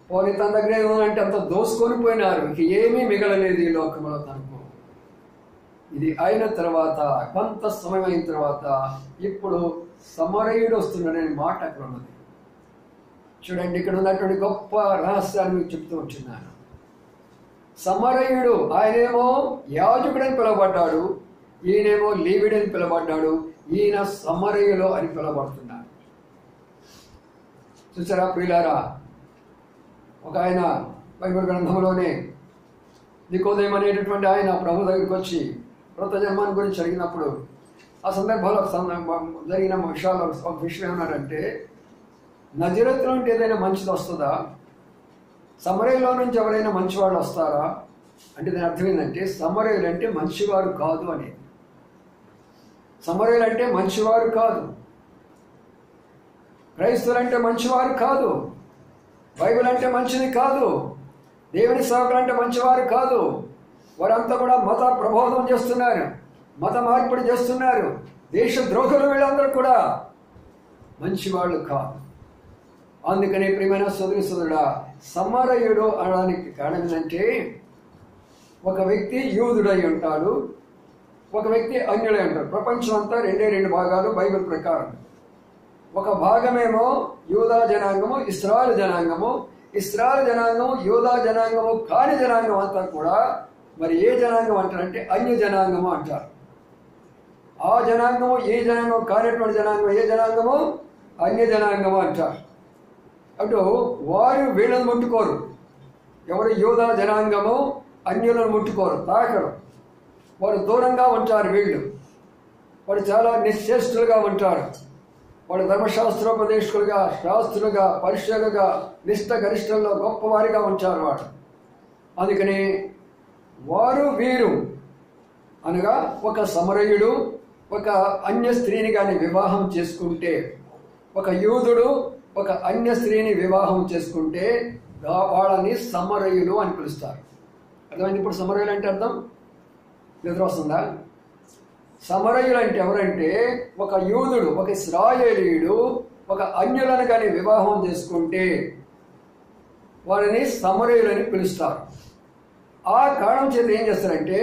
పోనీ తన దగ్గర ఏమంటే అంత దోసుకొని పోయినారు, ఇక ఏమీ మిగలలేదు ఈ లోకంలో తనకు. ఇది అయిన తర్వాత కొంత సమయం అయిన తర్వాత ఇప్పుడు సమరయుడు వస్తున్నాడనే మాట అక్కడ ఉన్నది. చూడండి, ఇక్కడ ఉన్నటువంటి గొప్ప రహస్యాన్ని మీకు చెప్తూ ఉంటున్నాను. సమరయుడు, ఆయనేమో యాజకుడని పిలువబడ్డాడు, ఈయనేమో లేవీయుడని పిలువబడ్డాడు. ఈయన సమరయులు అని పిలువబడుతున్నాడు. చూసారా ప్రియులారా? ఒక ఆయన బైబిల్ గ్రంథంలోనే నికోదేము అనేటటువంటి ఆయన ప్రభు దగ్గరికి వచ్చి కృత జన్మాన్ని గురించి అడిగినప్పుడు ఆ సందర్భంలో జరిగిన విషయాలు ఒక విషయం ఏమన్నారంటే, నజరేతు నుండి ఏదైనా మంచిది వస్తుందా? సమరయులో నుంచి ఎవరైనా మంచివాళ్ళు వస్తారా అంటే దాని అర్థం ఏంటంటే సమరయులు అంటే మంచివారు కాదు అని. సమరయులు అంటే మంచివారు కాదు, క్రైస్తవులు అంటే మంచివారు కాదు, బైబిల్ అంటే మంచిది కాదు, దేవుని సేవకులు అంటే మంచివారు కాదు. వారంతా కూడా మత ప్రబోధం చేస్తున్నారు, మత మార్పిడి చేస్తున్నారు, దేశ ద్రోహులు. వీళ్ళందరూ కూడా మంచివాళ్ళు కాదు. అందుకని ప్రియమైన సోదరుడా, సమరయుడు అనడానికి కారణం ఏంటంటే ఒక వ్యక్తి యూదుడై ఉంటాడు, ఒక వ్యక్తి అన్యుడై ఉంటాడు. ప్రపంచం అంతా రెండు భాగాలు బైబిల్ ప్రకారం. ఒక భాగమేమో యూదా జనాంగము, ఇశ్రాయేలు జనాంగము. ఇశ్రాయేలు జనాంగము యూదా జనాంగము కాని జనాంగం అంతా కూడా మరి ఏ జనాంగం అంటారంటే అన్య జనాంగము అంటారు. ఆ జనాంగము ఏ జనాంగం కానిటువంటి జనాంగం ఏ జనాంగము? అన్య జనాంగము అంటారు. అటు వారు వీళ్ళని ముట్టుకోరు. ఎవరు యూదా జనాంగము అన్యులను ముట్టుకోరు, తాకరు. వారు దూరంగా ఉంటారు. వారు చాలా నిశ్చేష్టులుగా ఉంటారు. వాడు ధర్మశాస్త్రోపదేశకులుగా, శాస్త్రులుగా, పరిచయులుగా, నిష్ఠ గరిష్టంలో గొప్పవారిగా ఉంటారు వాడు. అందుకని వీరు అనగా ఒక సమరయుడు ఒక అన్య స్త్రీని కానీ వివాహం చేసుకుంటే, ఒక యూదుడు ఒక అన్య స్త్రీని వివాహం చేసుకుంటే వాళ్ళని సమరయులు అని పిలుస్తారు. అర్థమైంది? ఇప్పుడు సమరయులు అంటే అర్థం నిద్ర వస్తుందా? సమరయులు అంటే ఎవరంటే ఒక యూదుడు ఒక ఇశ్రాయేలీయుడు ఒక అన్యులను కానీ వివాహం చేసుకుంటే వారిని సమరయులని పిలుస్తారు. ఆ కారణం చేత ఏం చేస్తారంటే,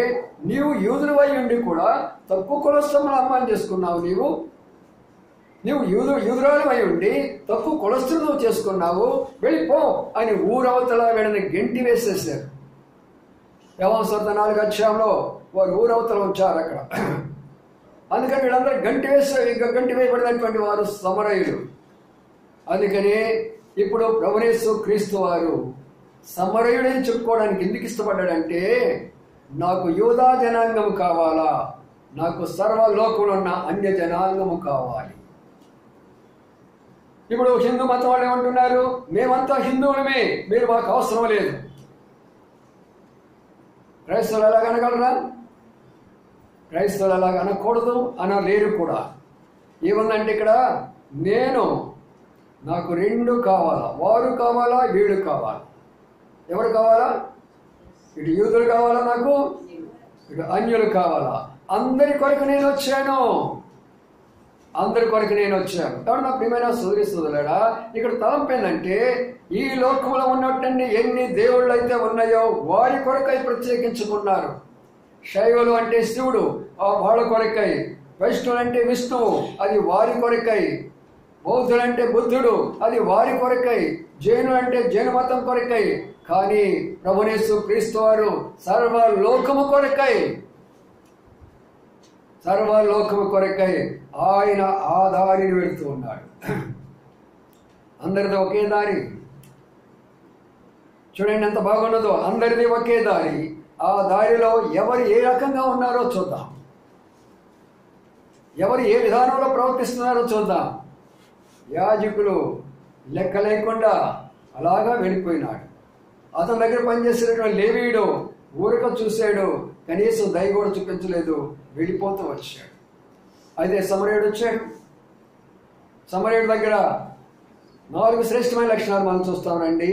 నీవు యూదులవై ఉండి కూడా తక్కువ కులస్తులను అమ్మాయిని చేసుకున్నావు, నీవు యూదురాలవై ఉండి తక్కువ కులస్తులు నువ్వు చేసుకున్నావు, వెళ్ళిపో అని ఊరవతల వీళ్ళని గెంటి వేసేసారు. యెహోవాసువార్త 4వ అధ్యాయంలో వారు ఊరవతల ఉంచారు అక్కడ. అందుకని వీళ్ళందరూ గంటి వేయబడినటువంటి వారు సమరయులు. అందుకని ఇప్పుడు ప్రభువు యేసు క్రీస్తు వారు సమరయుడని చెప్పుకోవడానికి ఎందుకు ఇష్టపడ్డాడంటే, నాకు యూదా జనాంగము కావాలా, నాకు సర్వలోకంలో ఉన్న అన్య జనాంగము కావాలి. ఇప్పుడు హిందూ మతం వాళ్ళు ఏమంటున్నారు, మేమంతా హిందువులమే, మీరు మాకు అవసరం లేదు. క్రైస్తవులు ఎలాగ అనగలరా? క్రైస్తవులు అలాగ అనకూడదు, అనలేరు కూడా. ఏముందంటే ఇక్కడ నాకు రెండు కావాలా, వారు కావాలా, వీడు కావాలా. ఎవరు కావాలా? ఇటు యూదులు కావాలా, నాకు ఇటు అన్యులు కావాలా. అందరి కొరకు నేను వచ్చాను, అందరి కొరకు నేను వచ్చాను. కాబట్టి నా ప్రియమైన సోదరి సోదరులారా, ఇక్కడ తలంపు ఏంటంటే, ఈ లోకంలో ఉన్నటువంటి ఎన్ని దేవుళ్ళు అయితే ఉన్నాయో వారి కొరకై ప్రత్యేకించుకున్నారు. శైవులు అంటే శివుడు, వాళ్ళ కొరకై. వైష్ణవులు అంటే విష్ణువు, అది వారి కొరకై. బౌద్ధుడు అంటే బుద్ధుడు, అది వారి కొరకై. జైనులు అంటే జైన మతం కొరకై. కానీ ప్రభునేసు క్రీస్తు వారు సర్వలోకము కొరకై, సర్వలోకము కొరకై ఆయన ఆ దారిని వెళుతూ ఉన్నాడు. అందరిది ఒకే దారి. చూడండి ఎంత బాగున్నదో, అందరిది ఒకే దారి. ఆ దారిలో ఎవరు ఏ రకంగా ఉన్నారో చూద్దాం, ఎవరు ఏ విధానంలో ప్రవర్తిస్తున్నారో చూద్దాం. యాజకులు లెక్క లేకుండా అలాగా వెళ్ళిపోయినాడు. అతని దగ్గర పనిచేసినటువంటి లేవీయుడు ఊరక చూశాడు, కనీసం దయ కూడా చూపించలేదు, వెళ్ళిపోతూ వచ్చాడు. అయితే సమరయుడు వచ్చాడు. సమరయుడి దగ్గర 4 శ్రేష్టమైన లక్షణాలు మనం చూస్తామండి.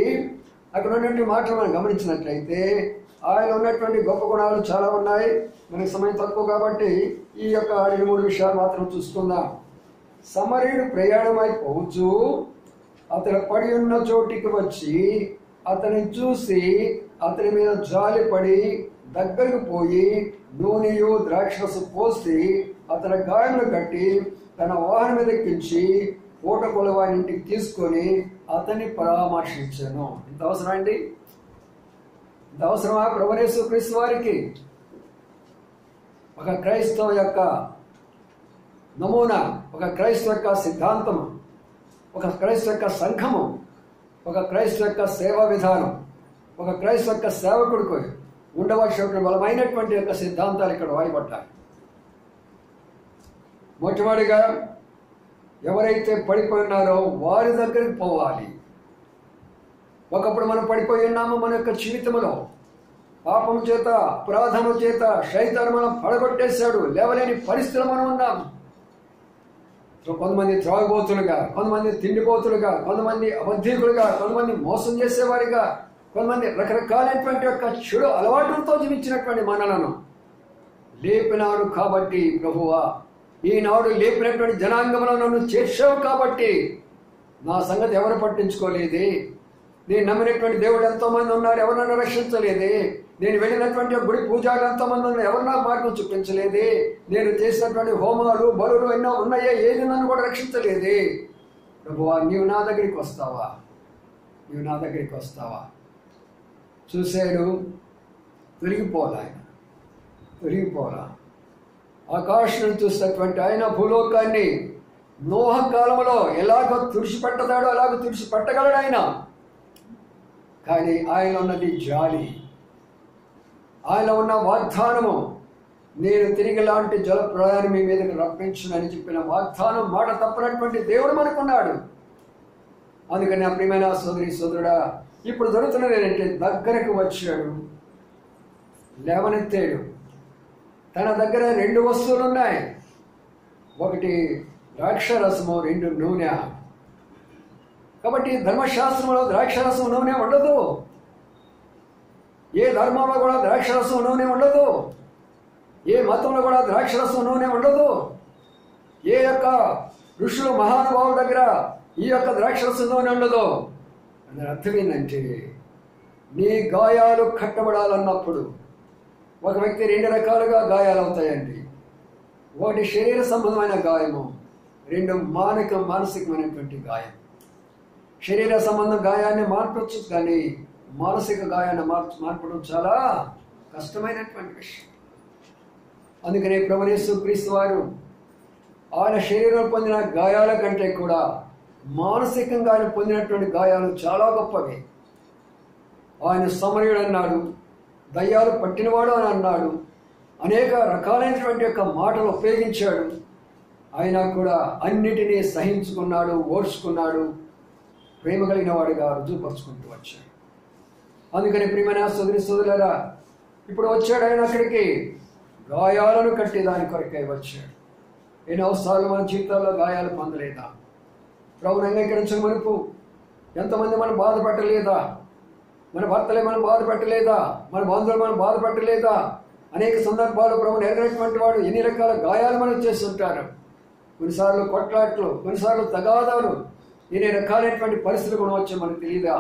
అక్కడ ఉన్నటువంటి మాటలు మనం గమనించినట్లయితే ఆయన ఉన్నటువంటి గొప్ప గుణాలు చాలా ఉన్నాయి. మనకి సమయం తక్కువ కాబట్టి ఈ యొక్క 2-3 విషయాలు మాత్రం చూసుకుందాం. సమరయుడు ప్రయాణమైపోవచ్చు, అతను పడి ఉన్న చోటికి వచ్చి అతని చూసి అతని మీద జాలిపడి దగ్గరకు పోయి నూనెయు ద్రాక్షరసం పోసి అతని గాయములు కట్టి తన వాహనం మీద ఎక్కించి పూట కొలవాని ఇంటికి తీసుకొని అతన్ని పరామర్శించాను. ఇంత అవసరం అండి? ఇంత అవసరమా ప్రభుయేసు క్రీస్తు వారికి? ఒక క్రైస్తవ యొక్క నమూనా, ఒక క్రైస్తవ యొక్క సిద్ధాంతము, ఒక క్రైస్తవ యొక్క సంఘము, ఒక క్రైస్తవ యొక్క సేవా విధానం, ఒక క్రైస్తవ యొక్క సేవకుడికి ఉండవలసిన బలమైనటువంటి యొక్క సిద్ధాంతాలు ఇక్కడ వాయబడ్డాయి. మొట్టమొదటిగా ఎవరైతే పడిపోయినారో వారి దగ్గరికి పోవాలి. ఒకప్పుడు మనం పడిపోయి ఉన్నాము. మన యొక్క జీవితంలో పాపం చేత, అపరాధము చేత శైతాను మనం పడగొట్టేశాడు. లేవలేని పరిస్థితులు మనం ఉన్నాం. కొంతమంది త్రాగుబోతులుగా, కొంతమంది తిండిపోతులుగా, కొంతమంది అబద్ధీకులుగా, కొంతమంది మోసం చేసేవారిగా, కొంతమంది రకరకాలైనటువంటి యొక్క చెడు అలవాటులతో జీవించినటువంటి మనలను లేపినాడు. కాబట్టి ప్రభువా, ఈనాడు లేపినటువంటి జనాంగంలో నన్ను చేర్చావు కాబట్టి నా సంగతి ఎవరు పట్టించుకోలేదే. నేను నమ్మినటువంటి దేవుడు ఎంతోమంది ఉన్నారు, ఎవరు నన్ను రక్షించలేదే. నేను వెళ్ళినటువంటి గుడి పూజాలు ఎంతోమంది ఉన్నారు, ఎవరు నాకు మార్గం చూపించలేదే. నేను చేసినటువంటి హోమాలు బలులు ఎన్నో ఉన్నాయే, ఏది నన్ను కూడా రక్షించలేదే. ప్రభువా, నీవు నా దగ్గరికి వస్తావా? నీవు నా దగ్గరికి వస్తావా? చూశాడు, తొలగిపోలా. ఆయన తొలగిపోలా. ఆకాశం చూసినటువంటి ఆయన భూలోకాన్ని నోహ కాలంలో ఎలాగో తుడిచిపెట్టతాడో అలాగ తుడిచిపెట్టగలడు ఆయన. కానీ ఆయన ఉన్నది జాలి, ఆయన ఉన్న వాగ్దానము, నేను తిరిగి లాంటి జల ప్రళయాన్ని మీ మీదకి రప్పించునని చెప్పిన వాగ్దానం మాట తప్పనటువంటి దేవుడు మనకున్నాడు. అందుకని ఆ ప్రియమైన సోదరి సోదరుడా, ఇప్పుడు జరుగుతున్నది ఏంటంటే దగ్గరకు వచ్చాడు, లేవనెత్తాడు. తన దగ్గర 2 వస్తువులు ఉన్నాయి. ఒకటి ద్రాక్షరసము, 2 నూనె. కాబట్టి ధర్మశాస్త్రంలో ద్రాక్షరసం నూనె ఉండదు. ఏ ధర్మంలో కూడా ద్రాక్షరసం నూనె ఉండదు. ఏ మతంలో కూడా ద్రాక్షరసం నూనె ఉండదు. ఏ యొక్క ఋషులు మహానుభావుల దగ్గర ఈ యొక్క ద్రాక్షరసం నూనె ఉండదు. దాని అర్థం ఏంటంటే, నీ గాయాలు కట్టబడాలన్నప్పుడు ఒక వ్యక్తి 2 రకాలుగా గాయాలు అవుతాయండి. ఒకటి శరీర సంబంధమైన గాయము, 2 మానసికమైనటువంటి గాయం. శరీర సంబంధ గాయాన్ని మార్చవచ్చు, కానీ మానసిక గాయాన్ని మార్చడం చాలా కష్టమైనటువంటి విషయం. అందుకనే ప్రభుయేసు క్రీస్తు వారు ఆయన శరీరం పొందిన గాయాల కంటే కూడా మానసికంగా ఆయన పొందినటువంటి గాయాలు చాలా గొప్పవి. ఆయన సమరయుడు అన్నాడు, దయ్యాలు పట్టినవాడు అని అన్నాడు, అనేక రకాలైనటువంటి యొక్క మాటలు ఉపయోగించాడు. అయినా కూడా అన్నిటినీ సహించుకున్నాడు, ఓర్చుకున్నాడు, ప్రేమ కలిగిన వాడిగా రుజువుపరుచుకుంటూ వచ్చాడు. అందుకని ప్రియమైన సోదరులారా, ఇప్పుడు వచ్చాడు ఆయన అక్కడికి గాయాలను కట్టి దాని కొరకై వచ్చాడు. ఎన్నో అవసరాలు మన జీవితాల్లో గాయాలు పొందలేదా? ప్రభువుని అంగీకరించిన మనకు ఎంతమంది మనం బాధపెట్టలేదా? మన భర్తలే మనం బాధపెట్టలేదా? మన బంధువులు మనం బాధపెట్టలేదా? అనేక సందర్భాలు ప్రభువుని ఎరగనటువంటి వాడు ఎన్ని రకాల గాయాలు మనం చేస్తుంటారు. కొన్నిసార్లు కొట్లాట్లు, కొన్నిసార్లు తగాదాలు, ఎన్ని రకాలైనటువంటి పరిస్థితులు కూడా వచ్చే మనకు తెలియదా?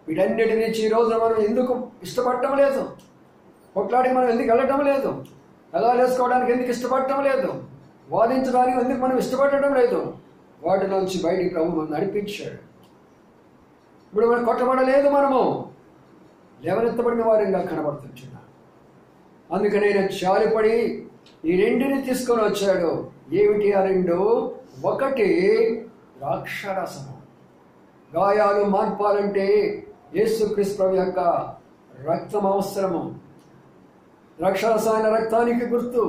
వీటన్నిటి నుంచి ఈ రోజున మనం ఎందుకు ఇష్టపడటం లేదు? కొట్లాడికి మనం ఎందుకు వెళ్ళటం లేదు? తగాలు వేసుకోవడానికి ఎందుకు ఇష్టపడటం లేదు? వాదించడానికి ఎందుకు మనం ఇష్టపడటం లేదు? వాటిలోంచి బయటికి ప్రభు మనం నడిపించాడు. ఇప్పుడు మనం కొట్టబడలేదు, మనము లేవనెత్తబడిన వారంగా కనబడుతుంటున్నాం. అందుకని ఆయన జాలిపడి ఈ రెండిని తీసుకొని వచ్చాడు. ఏమిటి ఆ రెండు? ఒకటి ద్రాక్షారసము. గాయాలు మాన్పాలంటే యేసుక్రీస్తు ప్రభు యొక్క రక్తం అవసరము. ద్రాక్షారసమైన రక్తానికి గుర్తు.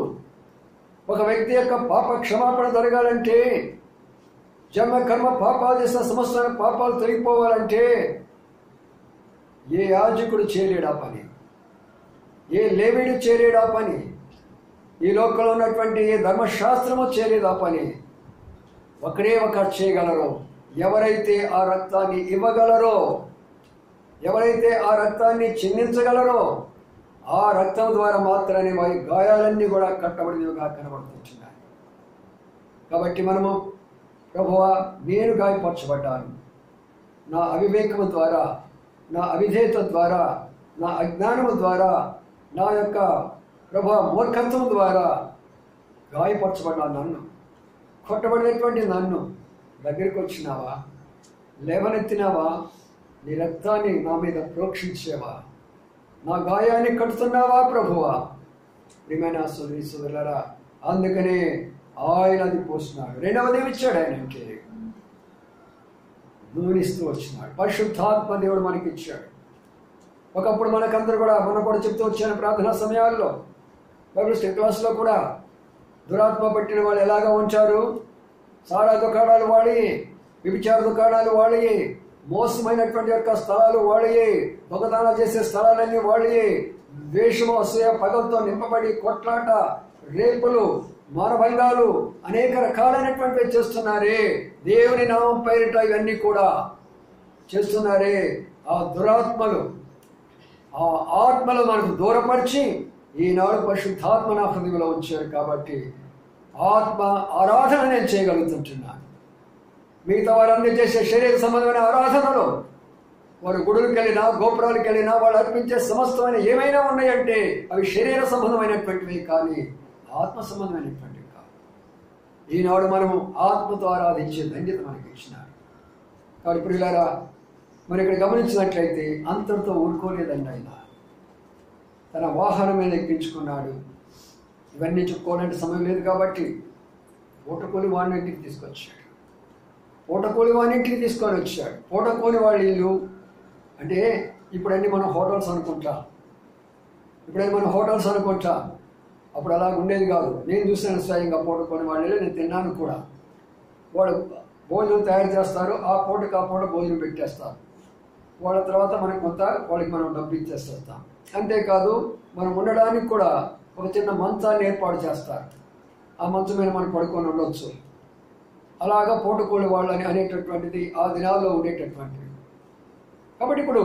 ఒక వ్యక్తి యొక్క పాప క్షమాపణ జరగాలంటే, జన్మ కర్మ పాపాలు చేసిన సమస్తమైన పాపాలు తొలగిపోవాలంటే ఏ యాజకుడు చేయలేడా పని, ఏ లేవీడు చేయలేడా పని, ఈ లోకంలో ఉన్నటువంటి ఏ ధర్మశాస్త్రము చేయలేదా పని. ఒకరే ఒకరు చేయగలరు. ఎవరైతే ఆ రక్తాన్ని ఇవ్వగలరో, ఎవరైతే ఆ రక్తాన్ని చిందించగలరో, ఆ రక్తం ద్వారా మాత్రమే వారి గాయాలన్నీ కూడా కట్టబడినవిగా కనబడుతుంటున్నాయి. కాబట్టి మనము, ప్రభువా, నేను గాయపరచబడ్డాను, నా అవివేకము ద్వారా, నా అవిధేయత ద్వారా, నా అజ్ఞానము ద్వారా, నా యొక్క ప్రభువా మూర్ఖత్వం ద్వారా గాయపరచబడ్డాను. నన్ను కొట్టబడినటువంటి నన్ను దగ్గరికి వచ్చినావా? లేవనెత్తినావా? నీ రక్తాన్ని నా మీద ప్రోక్షించేవా? నా గాయాన్ని కడుతున్నావా ప్రభువా? ప్రియమైన సోదరులారా, అందుకనే ఆయన అది పోస్తున్నాడు. రెండవది ఇచ్చాడు. ఆయనకి నూనిస్తూ వచ్చినాడు. పరిశుద్ధాత్మ దేవుడు మనకి ఇచ్చాడు. ఒకప్పుడు మనకందరూ కూడా, మనం కూడా చెప్తూ వచ్చాను ప్రార్థనా సమయాల్లో, బైబిల్ స్టడీ క్లాస్లో కూడా, దురాత్మ పట్టిన వాళ్ళు ఎలాగా ఉంచారు? సారా దుకాణాలు వాడి, విభిచార దుకాణాలు వాడి, మోసమైనటువంటి యొక్క స్థలాలు వాడి, దొంగతనాలు చేసే స్థలాలన్నీ వాడి, ద్వేషము, అసూయ, పగలతో నింపబడి కొట్లాట, రేపులు, మానభంగాలు, అనేక రకాలైనటువంటివి చేస్తున్నారే. దేవుని నామం పేరిట ఇవన్నీ కూడా చేస్తున్నారే. ఆ దురాత్మలు, ఆ ఆత్మలు మనకు దూరపరిచి ఈనాడు పరిశుద్ధాత్మ నా హృదయంలో ఉంచారు. కాబట్టి ఆత్మ ఆరాధన నేను చేయగలుగుతుంటున్నాను. మిగతా వారందరూ చేసే శరీర సంబంధమైన ఆరాధనలో, వారు గుడులకు వెళ్ళినా, గోపురాలకు వెళ్ళినా, వాళ్ళు అర్పించే సమస్తమైన ఏమైనా ఉన్నాయంటే అవి శరీర సంబంధమైనటువంటివి కానీ ఆత్మ సంబంధమైనటువంటివి కాదు. ఈనాడు మనము ఆత్మతో ఆరాధించే ధన్యత మనకి ఇచ్చినారు. కాబట్టి ప్రియులారా, మరి ఇక్కడ గమనించినట్లయితే అంతటితో ఊరుకోలేదండి. ఆయన తన వాహనం మీద ఎక్కించుకున్నాడు. ఇవన్నీ చెప్పుకోవాలంటే సమయం లేదు కాబట్టి పూటకోని వాడిని ఇంటికి తీసుకొచ్చాడు. పూటకోని వాడిని ఇంటికి తీసుకొని వచ్చాడు. పూటకోని వాళ్ళ ఇల్లు అంటే ఇప్పుడన్నీ మనం హోటల్స్ అనుకుంటాం. అప్పుడు అలా ఉండేది కాదు. నేను చూసాను స్వయంగా పూటకోని వాళ్ళు. నేను తిన్నాను కూడా. వాళ్ళు భోజనం తయారు చేస్తారు, ఆ పూటకి ఆ పూట భోజనం పెట్టేస్తారు. వాళ్ళ తర్వాత మనకి కొంత వాళ్ళకి మనం డబ్బు ఇచ్చేస్తాం. అంతేకాదు, మనం ఉండడానికి కూడా ఒక చిన్న మంచాన్ని ఏర్పాటు చేస్తారు. ఆ మంచం మీద మనం పడుకొని ఉండొచ్చు. అలాగా పూటకోని వాళ్ళు అనేటటువంటిది ఆ దినాల్లో ఉండేటటువంటిది. కాబట్టి ఇప్పుడు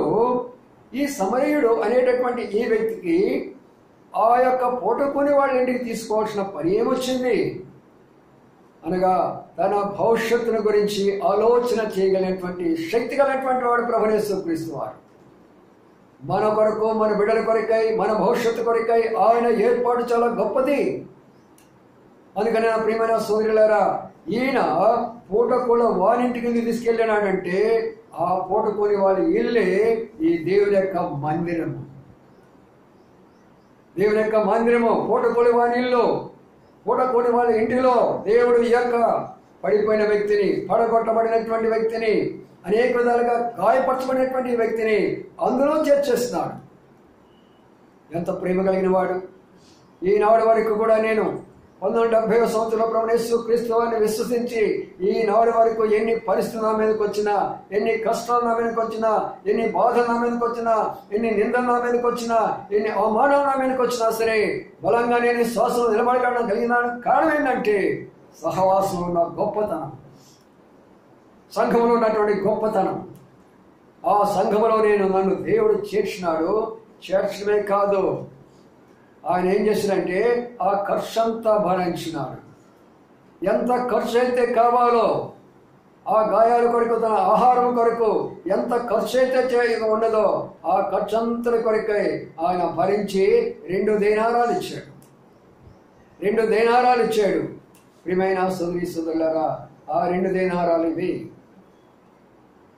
ఈ సమరయుడు అనేటటువంటి ఈ వ్యక్తికి ఆ యొక్క పూటకోని వాళ్ళ ఇంటికి తీసుకోవాల్సిన పని ఏమొచ్చింది అనగా, తన భవిష్యత్తును గురించి ఆలోచన చేయగలిగినటువంటి శక్తి కలిగినటువంటి వాడు ప్రభువు యేసుక్రీస్తు వారు. మన కొరకు, మన బిడ్డల కొరకై, మన భవిష్యత్తు కొరకై ఆయన ఏర్పాటు చాలా గొప్పది. అందుకని నా ప్రియమైన సోదరులారా, ఈయన పూటకోల వారింటికి తీసుకెళ్ళినాడంటే ఆ పూటకోని వాళ్ళ ఇల్లే ఈ దేవుని యొక్క మందిరము. దేవుని యొక్క మందిరము పూటకోని వారి ఇల్లు. పూటకోని వాళ్ళ ఇంటిలో దేవుడు ఈ యొక్క పడిపోయిన వ్యక్తిని, పడగొట్టబడినటువంటి వ్యక్తిని, అనేక విధాలుగా గాయపరచబడినటువంటి వ్యక్తిని అందులో చేర్చేస్తున్నాడు. ఎంత ప్రేమ కలిగిన వాడు. ఈనాడు వరకు కూడా నేను 1970వ సంవత్సరంలో ప్రభువైన యేసుక్రీస్తు వారిని విశ్వసించి ఈనాడు వరకు ఎన్ని పరిస్థితులు నా మీదకి వచ్చినా, ఎన్ని కష్టాలు నా మీదకి వచ్చినా, ఎన్ని బాధలు నా మీదకి వచ్చినా, ఎన్ని నిందలు నా మీదకి వచ్చినా, ఎన్ని అవమానాలు నా మీదకి వచ్చినా సరే బలంగా నేను శ్వాసలు నిలబడగడం కలిగిన కారణం ఏంటంటే సహవాసంలో ఉన్న గొప్పతనం, సంఘంలో ఉన్నటువంటి గొప్పతనం. ఆ సంఘములో నన్ను దేవుడు చేర్చడమే కాదు, ఆయన ఏం చేశాడంటే ఆ ఖర్చు అంతా భరించినాడు. ఎంత ఖర్చు అయితే కావాలో ఆ గాయాల కొరకు, తన ఆహారం కొరకు ఎంత ఖర్చు అయితే ఉన్నదో ఆ ఖర్చు అంతటి కొరకై ఆయన భరించి 2 దేనారాలు ఇచ్చాడు. 2 దేనారాలు ఇచ్చాడు. ప్రియమైన సోదరీ సోదరులారా, ఆ 2 దేనారాలు ఇవి.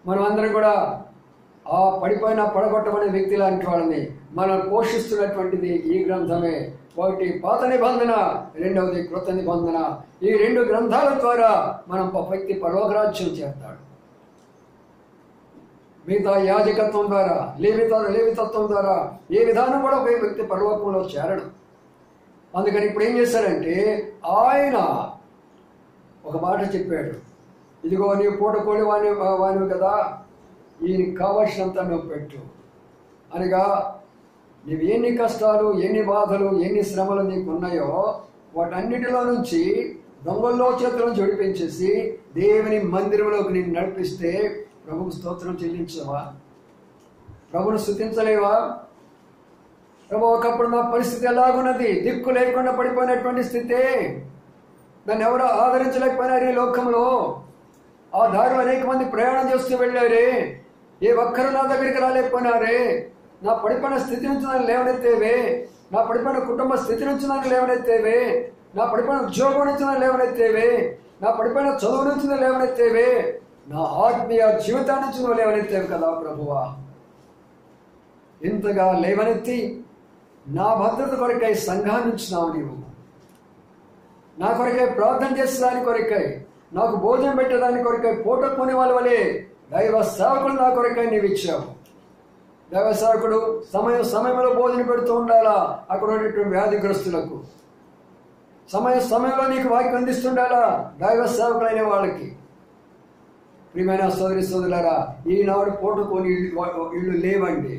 మనం అందరం కూడా ఆ పడగొట్టబడిన వ్యక్తి లాంటి వాళ్ళని మనం పోషిస్తున్నటువంటిది ఈ గ్రంథమే. ఒకటి పాత నిబంధన, రెండవది కృత నిబంధన. ఈ 2 గ్రంథాల ద్వారా మనం వ్యక్తి పరలోకరాజ్యం చేస్తాడు. మిగతా యాజకత్వం ద్వారా, లేవితత్వం ద్వారా ఏ విధానం కూడా ఒక వ్యక్తి పరలోకంలో చేరడు. అందుకని ఇప్పుడు ఏం చేశాడంటే ఆయన ఒక మాట చెప్పాడు, ఇదిగో నీవు పూటకోడి వానివి కదా, ఈయనకి కావలసినంత నువ్వు పెట్టు అనగా, నీవు ఎన్ని కష్టాలు, ఎన్ని బాధలు, ఎన్ని శ్రమలు నీకు ఉన్నాయో వాటన్నిటిలో నుంచి దొంగల్లో చేతులను జడిపించేసి దేవుని మందిరంలోకి నేను నడిపిస్తే ప్రభువు స్తోత్రం చెల్లించవా? ప్రభువును స్తుతించలేవా? ప్రభు, ఒకప్పుడు నా పరిస్థితి ఎలాగున్నది, దిక్కు లేకుండా పడిపోయినటువంటి స్థితి, నన్ను ఎవరో ఆదరించలేకపోయినారు ఈ లోకంలో. ఆ దారిలో అనేక మంది ప్రయాణం చేస్తూ వెళ్ళారే, ఏ ఒక్కరు నా దగ్గరికి రాలేకపోయినారే. నా పడిపోయిన స్థితి నుంచి నన్ను లేవనెత్తేవే, నా పడిపోయిన కుటుంబ స్థితి నుంచి నన్ను లేవనెత్తేవే, నా పడిపోయిన ఉద్యోగం నుంచి నన్ను లేవనెత్తేవే, నా పడిపోయిన చదువు నుంచి నువ్వు లేవనెత్తేవే, నా ఆత్మీయ జీవితాన్ని నుంచి నువ్వు లేవనెత్తేవి కదా ప్రభువా. ఇంతగా లేవనెత్తి నా భద్రత కొరకై సంఘాన్ని ఇచ్చినావు నీవు. నా కొరకై ప్రార్థన చేసేదాని కొరకై, నాకు భోజనం పెట్టేదాని కొరకై పూట కొని వాళ్ళ వలె దైవ సేవకుడు నా కొరకై నీవు ఇచ్చావు. దైవ సేవకుడు సమయంలో భోజనం పెడుతూ ఉండాలా అక్కడ ఉన్నటువంటి వ్యాధిగ్రస్తులకు, సమయంలో నీకు వాక్యం అందిస్తుండాలా దైవ సేవకులైన వాళ్ళకి. ప్రియమైన సోదరి సోదరులారా, ఈనాడు పూట కొని ఇళ్ళు లేవండి.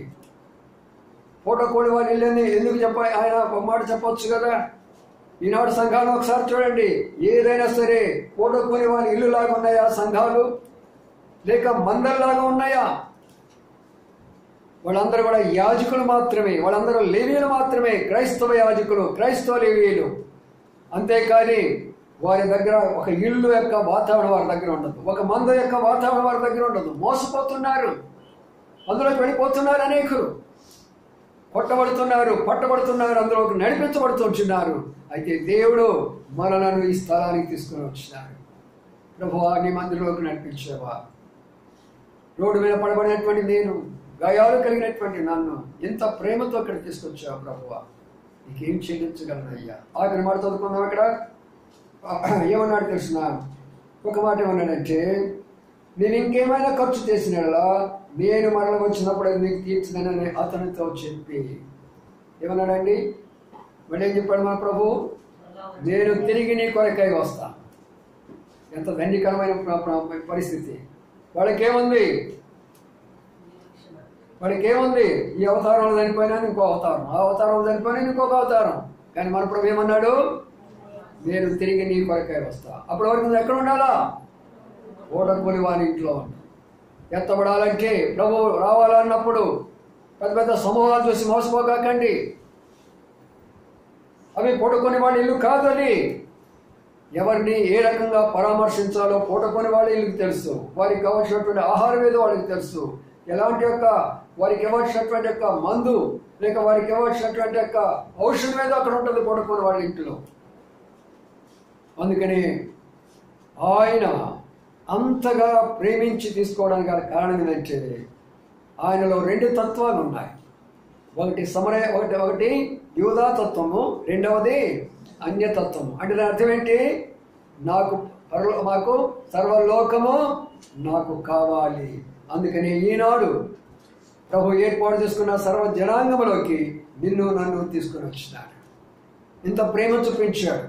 పూట కొని వాళ్ళ ఇల్లు ఎందుకు ఆయన ఒక మాట చెప్పొచ్చు కదా. ఈనాడు సంఘాలు ఒకసారి చూడండి, ఏదైనా సరే పూట కొని వాళ్ళ ఇల్లు లాగా ఉన్నాయా సంఘాలు, లేక మందల్లాగా ఉన్నాయా? వాళ్ళందరూ కూడా యాజకులు మాత్రమే, వాళ్ళందరూ లేవీయులు మాత్రమే, క్రైస్తవ యాజకులు, క్రైస్తవ లేవీయులు. అంతేకాని వారి దగ్గర ఒక ఇల్లు యొక్క వాతావరణం వారి దగ్గర ఉండదు, ఒక మంద యొక్క వాతావరణం వారి దగ్గర ఉండదు. మోసపోతున్నారు, అందులోకి వెళ్ళిపోతున్నారు, అనేకులు పట్టబడుతున్నారు, అందులోకి నడిపించబడుతుంటున్నారు. అయితే దేవుడు మనలను ఈ స్థలానికి తీసుకుని వచ్చినారు. ప్రభువా, నీ మందిరంలోకి నడిపించేవా? రోడ్డు మీద పడబడినటువంటి నేను, గాయాలు కలిగినటువంటి నన్ను ఎంత ప్రేమతో అక్కడ తీసుకొచ్చావు ప్రభువా, నీకేం చెల్లించగలనయ్యా. ఆఖరి మాట చదువుకుందాం. అక్కడ ఏమన్నాడు తెలిసిన ఒక మాట ఏమన్నాడంటే, నేను ఇంకేమైనా ఖర్చు చేసినలా నేను మరల వచ్చినప్పుడు అది నీకు తీర్చునని అతనితో చెప్పి ఏమన్నాడండి? మళ్ళీ ఏం చెప్పాడు మన ప్రభు? నేను తిరిగి నీ కొరకై వస్తా. ఎంత ధన్యకరమైన పరిస్థితి. వాళ్ళకేముంది? ఈ అవతారంలో చనిపోయినా ఇంకో అవతారం, ఆ అవతారంలో చనిపోయినా ఇంకొక అవతారం. కానీ మన ప్రభు ఏమన్నాడు? నేను తిరిగి నీ కొరకై వస్తా. అప్పటి వరకు నువ్వు ఎక్కడ ఉండాలా? ఓడకూలి వారి ఇంట్లో ఉండు. ఎత్తబడాలంటే ప్రభు రావాలన్నప్పుడు పెద్ద పెద్ద సమూహాలు చూసి మోసపోకండి. అవి పూటకొని వాళ్ళ ఇల్లు కాదు. అది ఎవరిని ఏ రకంగా పరామర్శించాలో పూటకొని వాళ్ళ ఇల్లుకి తెలుసు. వారికి కావాల్సినటువంటి ఆహారం ఏదో వాళ్ళకి తెలుసు. ఎలాంటి వారికి ఇవ్వాల్సినటువంటి మందు లేక వారికి ఇవ్వాల్సినటువంటి ఔషధం ఏదో అక్కడ ఉంటుంది పూటకొని వాళ్ళ ఇంట్లో. అందుకని ఆయన అంతగా ప్రేమించి తీసుకోవడానికి కారణం ఏంటంటే ఆయనలో 2 తత్వాలు ఉన్నాయి. ఒకటి యూదా తత్వము, రెండవది అన్యతత్వము. అంటే దాని అర్థం ఏంటి? మాకు సర్వలోకము నాకు కావాలి. అందుకని ఈనాడు ప్రభు ఏర్పాటు చేసుకున్న సర్వ జనాంగంలోకి నిన్ను నన్ను తీసుకుని వచ్చినాడు. ఇంత ప్రేమ చూపించాడు.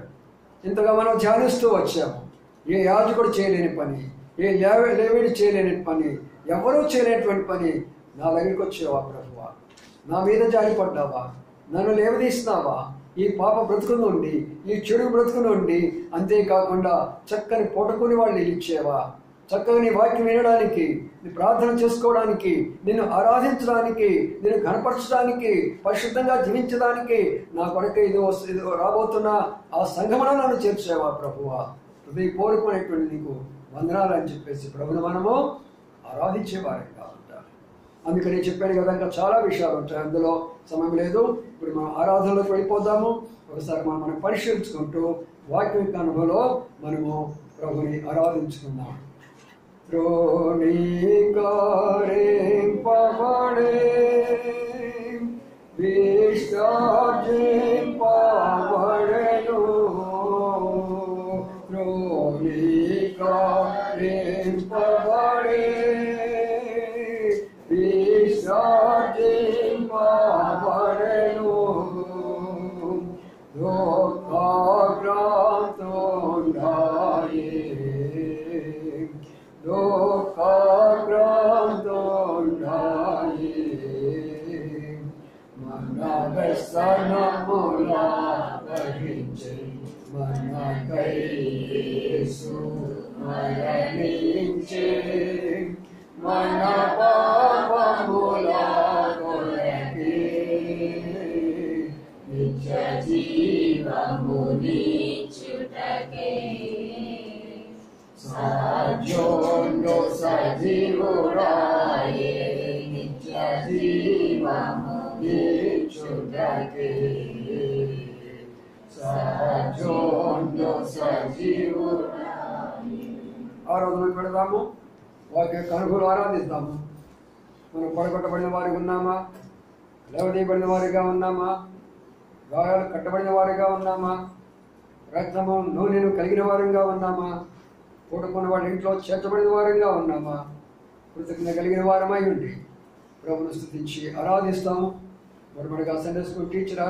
ఇంతగా మనం ధ్యానిస్తూ వచ్చాము. ఏ యాజకుడు చేయలేని పని, ఏ లేవీడు చేయలేని పని, ఎవరూ చేయలేనటువంటి పని నా దగ్గరికి వచ్చావా ప్రభువా? నా మీద జారిపడ్డావా? నన్ను లేవదీస్తున్నావా? ఈ పాప బ్రతుకు నుండి, ఈ చెడు బ్రతుకు నుండి, అంతేకాకుండా చక్కని పొటకుని వాళ్ళు ఇచ్చేవా? చక్కగా నీ వాక్యం వినడానికి, నీ ప్రార్థన చేసుకోవడానికి, నిన్ను ఆరాధించడానికి, నిన్ను కనపరచడానికి, పరిశుద్ధంగా జీవించడానికి నా కొరకు ఇది రాబోతున్న ఆ సంఘములో నన్ను చేర్చేవా ప్రభువా? హృదయపూర్వకమైనటువంటి నీకు వందనాలు అని చెప్పేసి ప్రభుని మనము ఆరాధించేవారంగా ఉంటారు. అందుకని చెప్పాను కదా, ఇంకా చాలా విషయాలు ఉంటాయి, అందులో సమయం లేదు. ఇప్పుడు మనం ఆరాధనలోకి వెళ్ళిపోదాము. ఒకసారి మనం పరిశీలించుకుంటూ వాక్యం యొక్క అనుభవంలో మనము ప్రభుని ఆరాధించుకుందాం. త్రోణీకరింపబడే విసర్జింపబడెను, త్రోణీకరింపబడే విసర్జింపబడెను, దుఃఖాక్రాంతుడాయే దుఃఖాక్రాంతుడాయే మన వ్యసనములా వహించి మనకై యేసు మరణించి మన పాపముల కొరకే నిత్య జీవమునిచ్చుటకే సజీవుడు సజీవుడాయే నిత్య జీవమునిచ్చుటకే సజీవుడు సజీవుడాయే. ఆరాధనకు పెడదాము. వాక్య కనుగోలు ఆరాధిద్దాము. మనం పడగొట్టబడిన వారిగా ఉన్నామా? లేవదీయబడిన వారిగా ఉన్నామా? గాయాలు కట్టబడిన వారిగా ఉన్నామా? రక్తము నూనెను కలిగిన వారంగా ఉన్నామా? కూడుకున్న వాళ్ళ ఇంట్లో చేర్చబడిన వారంగా ఉన్నామా? కృతజ్ఞత కలిగిన వారమై ఉండి ప్రభువును స్తుతించి ఆరాధిస్తాము. మొదటిగా సండే స్కూల్ టీచర్